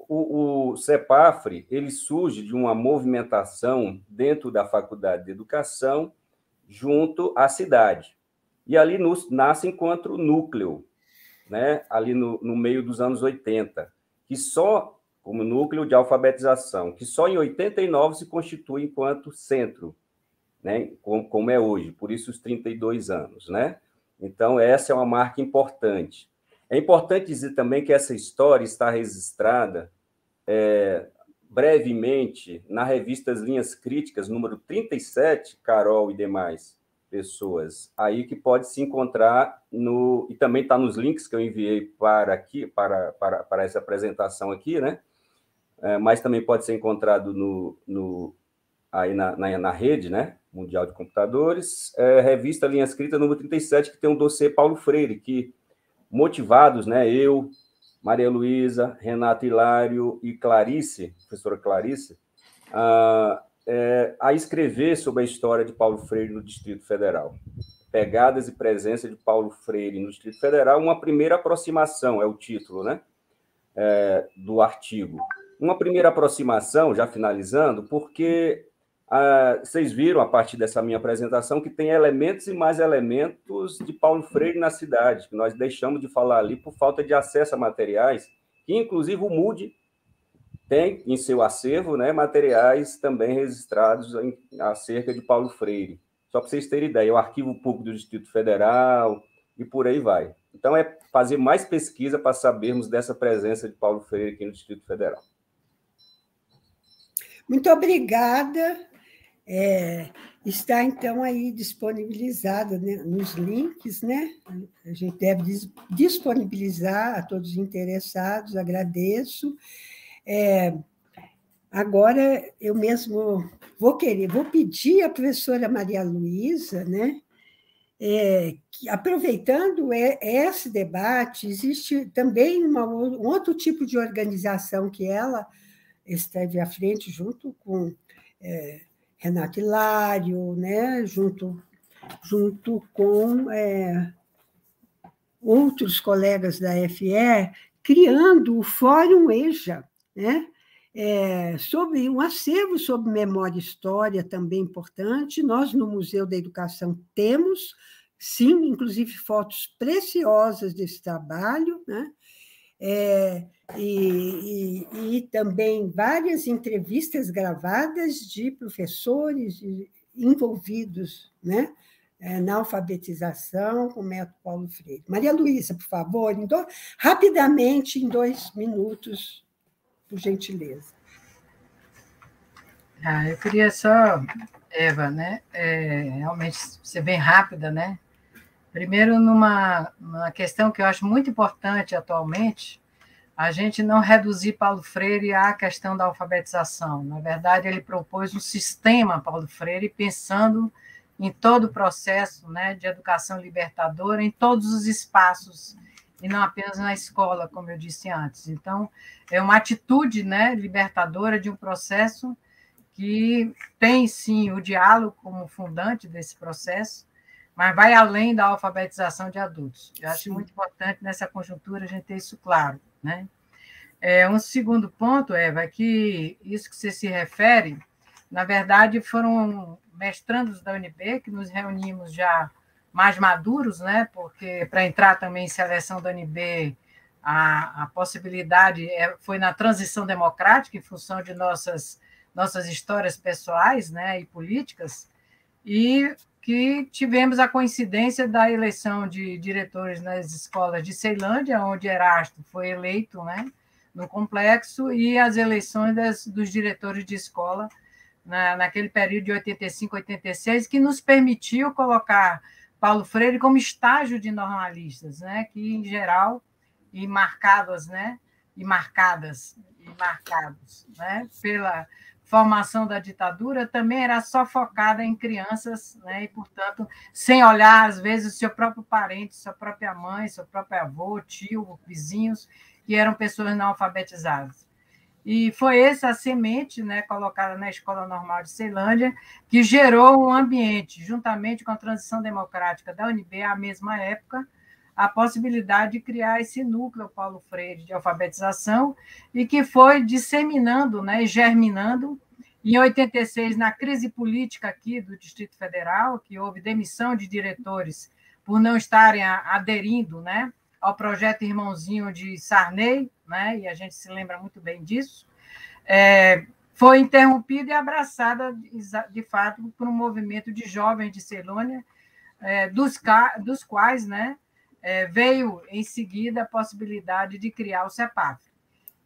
O CEPAFRE, ele surge de uma movimentação dentro da Faculdade de Educação junto à cidade. E ali nasce enquanto núcleo, né? Ali no meio dos anos 80, que só, como núcleo de alfabetização, que só em 89 se constitui enquanto centro, né? Como é hoje, por isso os 32 anos, né? Então, essa é uma marca importante. É importante dizer também que essa história está registrada brevemente na revista Linhas Críticas, número 37, Carol e demais pessoas, aí que pode se encontrar e também está nos links que eu enviei para essa apresentação aqui, né? Mas também pode ser encontrado aí na rede, né? Mundial de Computadores, revista Linhas Críticas, número 37, que tem um dossiê Paulo Freire, que motivados, né? Eu, Maria Luísa, Renato Hilário e Clarice, professora Clarice, a escrever sobre a história de Paulo Freire no Distrito Federal. Pegadas e presença de Paulo Freire no Distrito Federal, uma primeira aproximação, é o título, né? Do artigo. Uma primeira aproximação, já finalizando, porque vocês viram, a partir dessa minha apresentação, que tem elementos e mais elementos de Paulo Freire na cidade, que nós deixamos de falar ali por falta de acesso a materiais, que, inclusive, o MUD tem em seu acervo, né, materiais também registrados acerca de Paulo Freire. Só para vocês terem ideia, o Arquivo Público do Distrito Federal e por aí vai. Então, é fazer mais pesquisa para sabermos dessa presença de Paulo Freire aqui no Distrito Federal. Muito obrigada. Está, então, aí disponibilizada, né, nos links, né? A gente deve disponibilizar a todos os interessados, agradeço. Agora, eu mesmo vou pedir à professora Maria Luísa, né, que, aproveitando esse debate, existe também um outro tipo de organização que ela esteve à frente, junto com Renato Hilário, né, junto com outros colegas da FE, criando o Fórum EJA, né, sobre um acervo sobre memória e história também importante. Nós, no Museu da Educação, temos, sim, inclusive fotos preciosas desse trabalho, né? E também várias entrevistas gravadas de professores envolvidos, né, na alfabetização com o método Paulo Freire. Maria Luísa, por favor, rapidamente, em 2 minutos, por gentileza. Eu queria só, Eva, né, realmente ser bem rápida, né? Primeiro, numa questão que eu acho muito importante atualmente, a gente não reduzir Paulo Freire à questão da alfabetização. Na verdade, ele propôs um sistema Paulo Freire pensando em todo o processo, né, de educação libertadora, em todos os espaços, e não apenas na escola, como eu disse antes. Então, é uma atitude, né, libertadora de um processo que tem, sim, o diálogo como fundante desse processo, mas vai além da alfabetização de adultos. Eu acho muito importante, nessa conjuntura, a gente ter isso claro, né? Um segundo ponto, Eva, é que isso que você se refere, na verdade, foram mestrandos da UNB, que nos reunimos já mais maduros, né? Porque para entrar também em seleção da UNB, a possibilidade foi na transição democrática, em função de nossas histórias pessoais, né, e políticas, e que tivemos a coincidência da eleição de diretores nas escolas de Ceilândia, onde Erasto foi eleito, né, no complexo, e as eleições dos diretores de escola naquele período de 85, 86, que nos permitiu colocar Paulo Freire como estágio de normalistas, né, que, em geral, e marcados, né, marcados, né, pela formação da ditadura, também era só focada em crianças, né, e, portanto, sem olhar, às vezes, o seu próprio parente, sua própria mãe, seu próprio avô, tio, vizinhos, que eram pessoas não alfabetizadas. E foi essa a semente, né, colocada na Escola Normal de Ceilândia, que gerou um ambiente, juntamente com a transição democrática da UNB, à mesma época, a possibilidade de criar esse núcleo Paulo Freire de alfabetização, e que foi disseminando, né, germinando. Em 86, na crise política aqui do Distrito Federal, que houve demissão de diretores por não estarem aderindo, né, ao projeto Irmãozinho de Sarney, né, e a gente se lembra muito bem disso, foi interrompida e abraçada, de fato, por um movimento de jovens de Ceilândia, dos quais, né, veio em seguida a possibilidade de criar o CEPAFRE.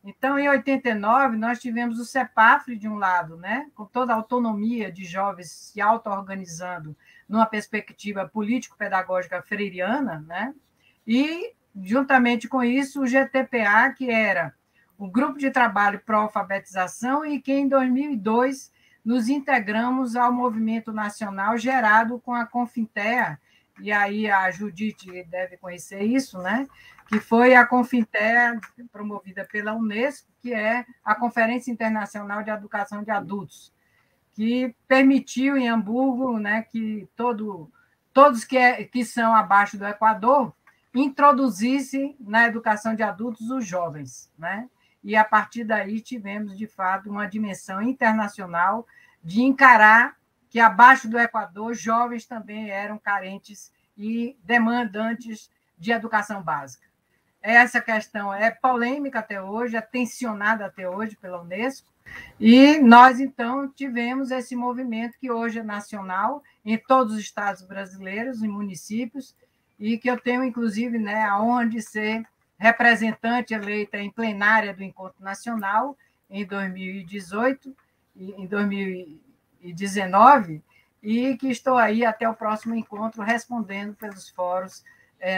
Então, em 89, nós tivemos o CEPAFRE de um lado, né, com toda a autonomia de jovens se auto-organizando numa perspectiva político-pedagógica freiriana, né, e, juntamente com isso, o GTPA, que era o Grupo de Trabalho Pró-Alfabetização, e que, em 2002, nos integramos ao movimento nacional gerado com a Confintea, e aí a Judite deve conhecer isso, né? Que foi a Confintea, promovida pela Unesco, que é a Conferência Internacional de Educação de Adultos, que permitiu em Hamburgo, né, que todos que são abaixo do Equador introduzissem na educação de adultos os jovens, né? E, a partir daí, tivemos, de fato, uma dimensão internacional de encarar que, abaixo do Equador, jovens também eram carentes e demandantes de educação básica. essa questão é polêmica até hoje, é tensionada até hoje pela Unesco, e nós, então, tivemos esse movimento que hoje é nacional, em todos os estados brasileiros, em municípios, e que eu tenho, inclusive, né, a honra de ser representante eleita em plenária do Encontro Nacional em 2018 e em 2019, e que estou aí até o próximo encontro respondendo pelos fóruns,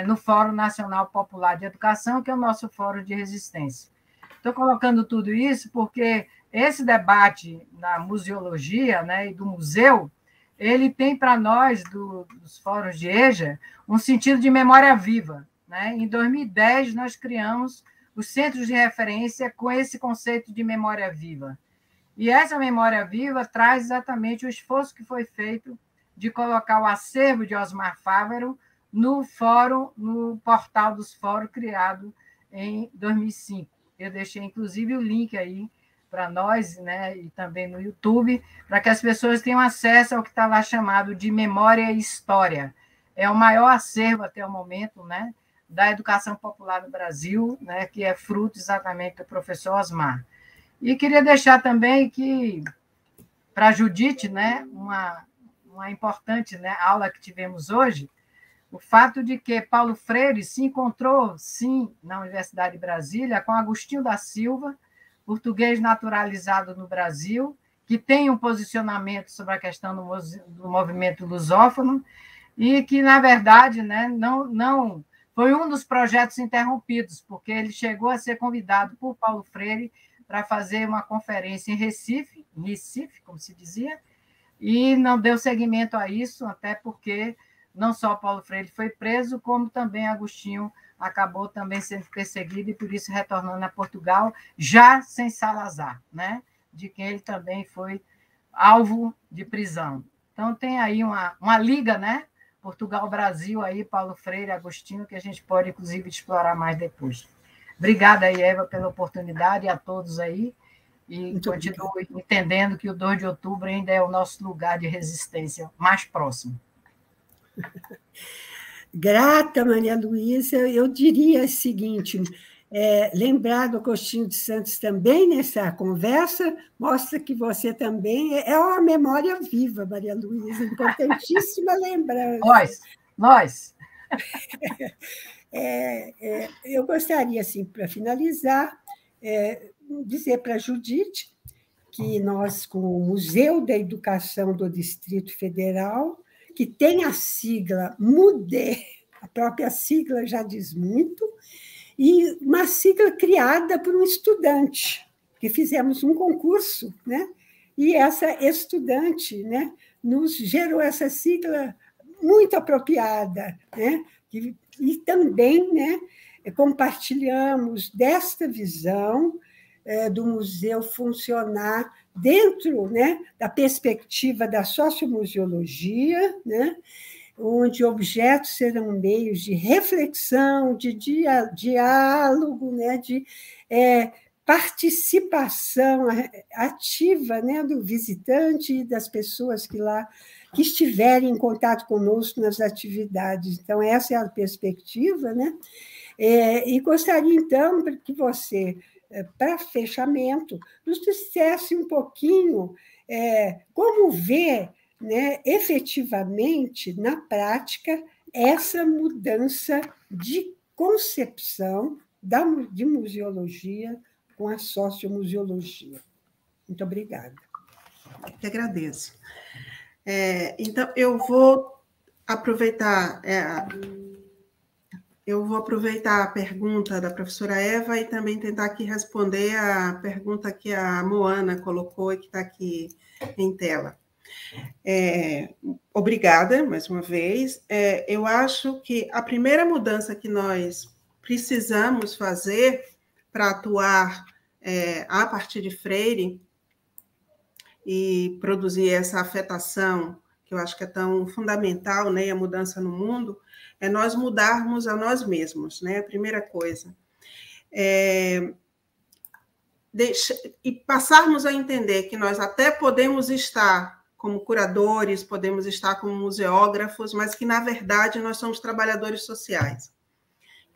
no Fórum Nacional Popular de Educação, que é o nosso fórum de resistência. Estou colocando tudo isso porque esse debate na museologia, né, e do museu, ele tem para nós, dos fóruns de EJA, um sentido de memória viva. Né? Em 2010, nós criamos os centros de referência com esse conceito de memória viva. E essa memória viva traz exatamente o esforço que foi feito de colocar o acervo de Osmar Fávero no fórum, no portal dos fóruns, criado em 2005. Eu deixei, inclusive, o link aí para nós, né, e também no YouTube, para que as pessoas tenham acesso ao que está lá chamado de Memória e História. É o maior acervo até o momento, né, da educação popular no Brasil, né, que é fruto exatamente do professor Osmar. E queria deixar também que, para a Judite, né, uma importante, né, aula que tivemos hoje, o fato de que Paulo Freire se encontrou, sim, na Universidade de Brasília, com Agostinho da Silva, português naturalizado no Brasil, que tem um posicionamento sobre a questão do movimento lusófono, e que, na verdade, né, não foi um dos projetos interrompidos, porque ele chegou a ser convidado por Paulo Freire para fazer uma conferência em Recife, como se dizia, e não deu seguimento a isso, até porque não só Paulo Freire foi preso, como também Agostinho acabou também sendo perseguido e, por isso, retornando a Portugal, já sem Salazar, né? De quem ele também foi alvo de prisão. Então, tem aí uma liga, né? Portugal-Brasil, aí, Paulo Freire, Agostinho, que a gente pode, inclusive, explorar mais depois. Obrigada aí, Eva, pela oportunidade, e a todos aí, e continuo entendendo que o 2 de outubro ainda é o nosso lugar de resistência mais próximo. Grata, Maria Luísa. Eu diria o seguinte, lembrar do Agostinho de Santos também nessa conversa mostra que você também é uma memória viva, Maria Luísa, importantíssima lembrança. Nós. Eu gostaria, assim, para finalizar, dizer para a Judite que nós, com o Museu da Educação do Distrito Federal, que tem a sigla MUDE, a própria sigla já diz muito, e uma sigla criada por um estudante, que fizemos um concurso, né? E essa estudante, né, nos gerou essa sigla muito apropriada, né? E também, né, compartilhamos desta visão do museu funcionar dentro, né, da perspectiva da sociomuseologia, né, onde objetos serão meios de reflexão, de diálogo, né, de participação ativa, né, do visitante e das pessoas que estiverem em contato conosco nas atividades. Então, essa é a perspectiva, né? E gostaria, então, que você, para fechamento, nos dissesse um pouquinho como ver, né, efetivamente, na prática, essa mudança de concepção de museologia com a sociomuseologia. Muito obrigada. Eu que agradeço. Então, eu vou aproveitar a pergunta da professora Eva e também tentar aqui responder a pergunta que a Moana colocou e que está aqui em tela. Obrigada, mais uma vez. Eu acho que a primeira mudança que nós precisamos fazer para atuar a partir de Freire e produzir essa afetação, que eu acho que é tão fundamental, né, a mudança no mundo, é nós mudarmos a nós mesmos, né, a primeira coisa. E passarmos a entender que nós até podemos estar como curadores, podemos estar como museógrafos, mas que, na verdade, nós somos trabalhadores sociais.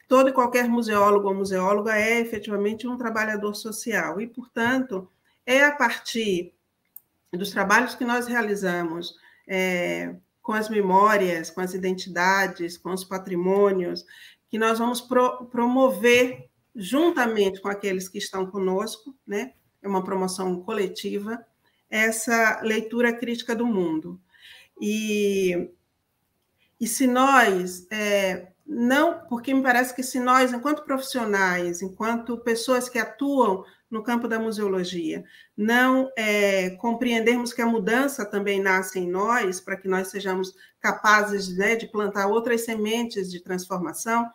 todo e qualquer museólogo ou museóloga é efetivamente um trabalhador social e, portanto, é a partir dos trabalhos que nós realizamos com as memórias, com as identidades, com os patrimônios, que nós vamos promover juntamente com aqueles que estão conosco, né? É uma promoção coletiva, essa leitura crítica do mundo. E se nós não, porque me parece que se nós, enquanto profissionais, enquanto pessoas que atuam no campo da museologia, não compreendermos que a mudança também nasce em nós, para que nós sejamos capazes, né, de plantar outras sementes de transformação,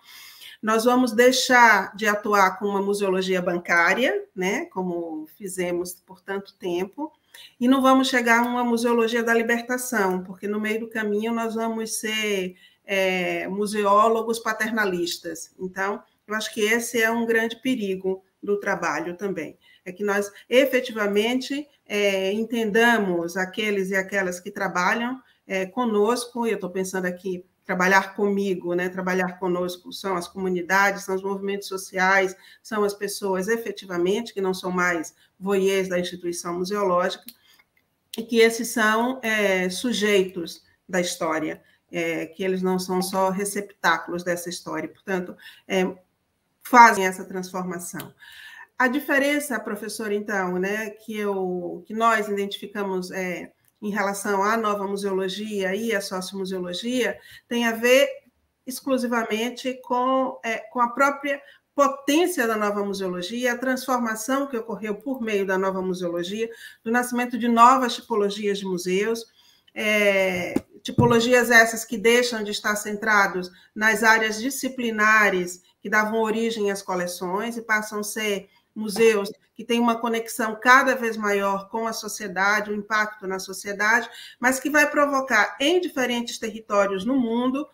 nós vamos deixar de atuar com uma museologia bancária, né, como fizemos por tanto tempo, e não vamos chegar a uma museologia da libertação, porque no meio do caminho nós vamos ser museólogos paternalistas. Então, eu acho que esse é um grande perigo do trabalho também, é que nós efetivamente entendamos aqueles e aquelas que trabalham conosco, e eu estou pensando aqui, trabalhar comigo, né? Trabalhar conosco são as comunidades, são os movimentos sociais, são as pessoas efetivamente, que não são mais voyeurs da instituição museológica, e que esses são sujeitos da história, que eles não são só receptáculos dessa história, portanto, fazem essa transformação. A diferença, professora, então, né, que nós identificamos em relação à nova museologia e à sociomuseologia, tem a ver exclusivamente com a própria potência da nova museologia, a transformação que ocorreu por meio da nova museologia, do nascimento de novas tipologias de museus, tipologias essas que deixam de estar centrados nas áreas disciplinares que davam origem às coleções e passam a ser museus que têm uma conexão cada vez maior com a sociedade, o impacto na sociedade, mas que vai provocar em diferentes territórios no mundo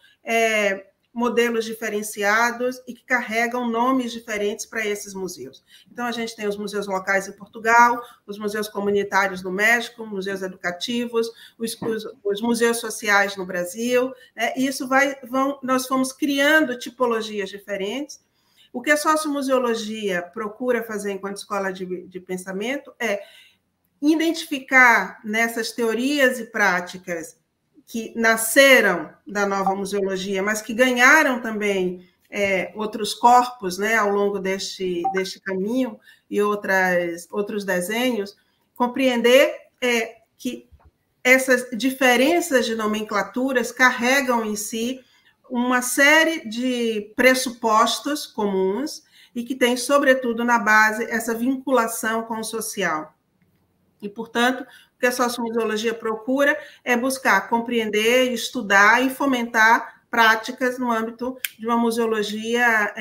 modelos diferenciados e que carregam nomes diferentes para esses museus. Então, a gente tem os museus locais em Portugal, os museus comunitários no México, museus educativos, os museus sociais no Brasil, e isso nós fomos criando tipologias diferentes. O que a sociomuseologia procura fazer enquanto escola de pensamento é identificar nessas teorias e práticas que nasceram da nova museologia, mas que ganharam também outros corpos, né, ao longo deste caminho e outros desenhos, compreender que essas diferenças de nomenclaturas carregam em si uma série de pressupostos comuns e que tem, sobretudo, na base essa vinculação com o social. E, portanto, o que a sociomuseologia procura é buscar compreender, estudar e fomentar práticas no âmbito de uma museologia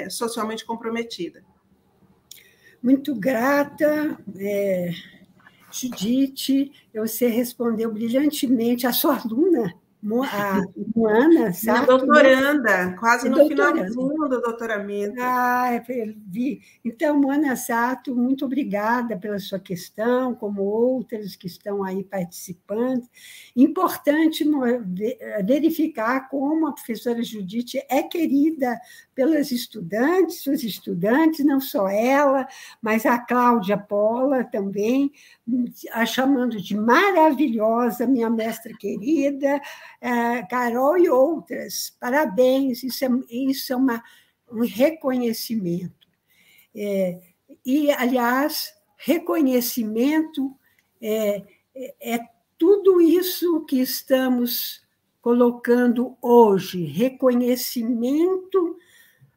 socialmente comprometida. Muito grata, Judite, você respondeu brilhantemente. A sua aluna, a Moana Sato, doutoranda, quase no finalzinho do doutoramento. Vi. Então, Moana Sato, muito obrigada pela sua questão, como outras que estão aí participando. Importante verificar como a professora Judite é querida pelas estudantes, os estudantes, não só ela, mas a Cláudia Pola também, a chamando de maravilhosa, minha mestra querida, Carol e outras. Parabéns, isso é um reconhecimento. E, aliás, reconhecimento é tudo isso que estamos colocando hoje, reconhecimento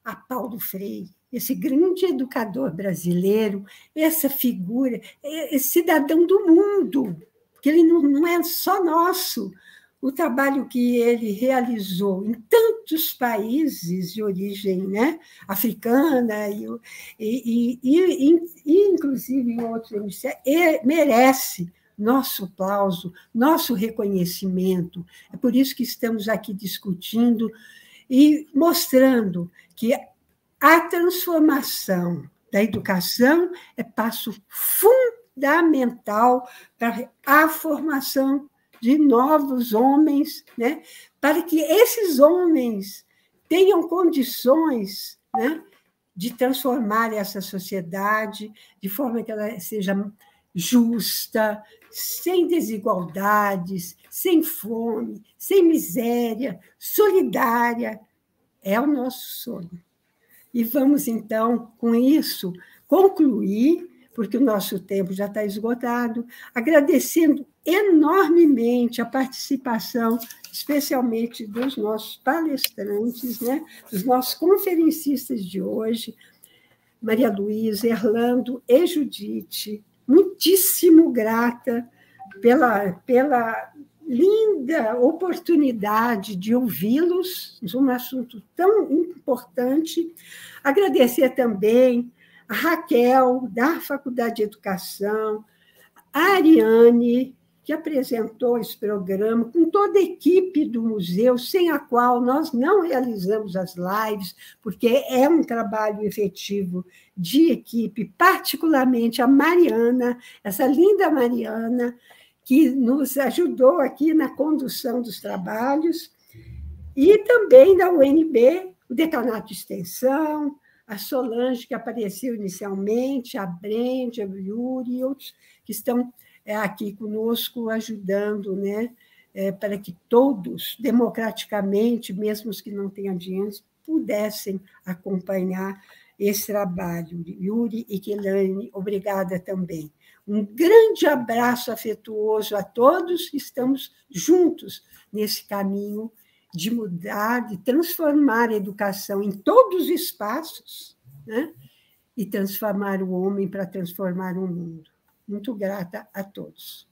a Paulo Freire, esse grande educador brasileiro, essa figura, esse cidadão do mundo, porque ele não é só nosso. O trabalho que ele realizou em tantos países de origem, né, africana e inclusive em outros, merece nosso aplauso, nosso reconhecimento. É por isso que estamos aqui discutindo e mostrando que a transformação da educação é passo fundamental para a formação de novos homens, né? Para que esses homens tenham condições, né, de transformar essa sociedade de forma que ela seja justa, sem desigualdades, sem fome, sem miséria, solidária. É o nosso sonho. E vamos, então, com isso, concluir, porque o nosso tempo já está esgotado, agradecendo enormemente a participação, especialmente dos nossos palestrantes, né, dos nossos conferencistas de hoje, Maria Luísa, Erlando e Judite, muitíssimo grata pela linda oportunidade de ouvi-los num assunto tão importante. Agradecer também a Raquel, da Faculdade de Educação, a Ariane, que apresentou esse programa, com toda a equipe do museu, sem a qual nós não realizamos as lives, porque é um trabalho efetivo de equipe, particularmente a Mariana, essa linda Mariana, que nos ajudou aqui na condução dos trabalhos, e também da UNB, o Decanato de Extensão, a Solange, que apareceu inicialmente, a Brenda, a Yuri e outros que estão aqui conosco ajudando, né, para que todos, democraticamente, mesmo os que não têm audiência, pudessem acompanhar esse trabalho. Yuri e Kelane, obrigada também. Um grande abraço afetuoso a todos, estamos juntos nesse caminho de mudar, de transformar a educação em todos os espaços, né? E transformar o homem para transformar o mundo. Muito grata a todos.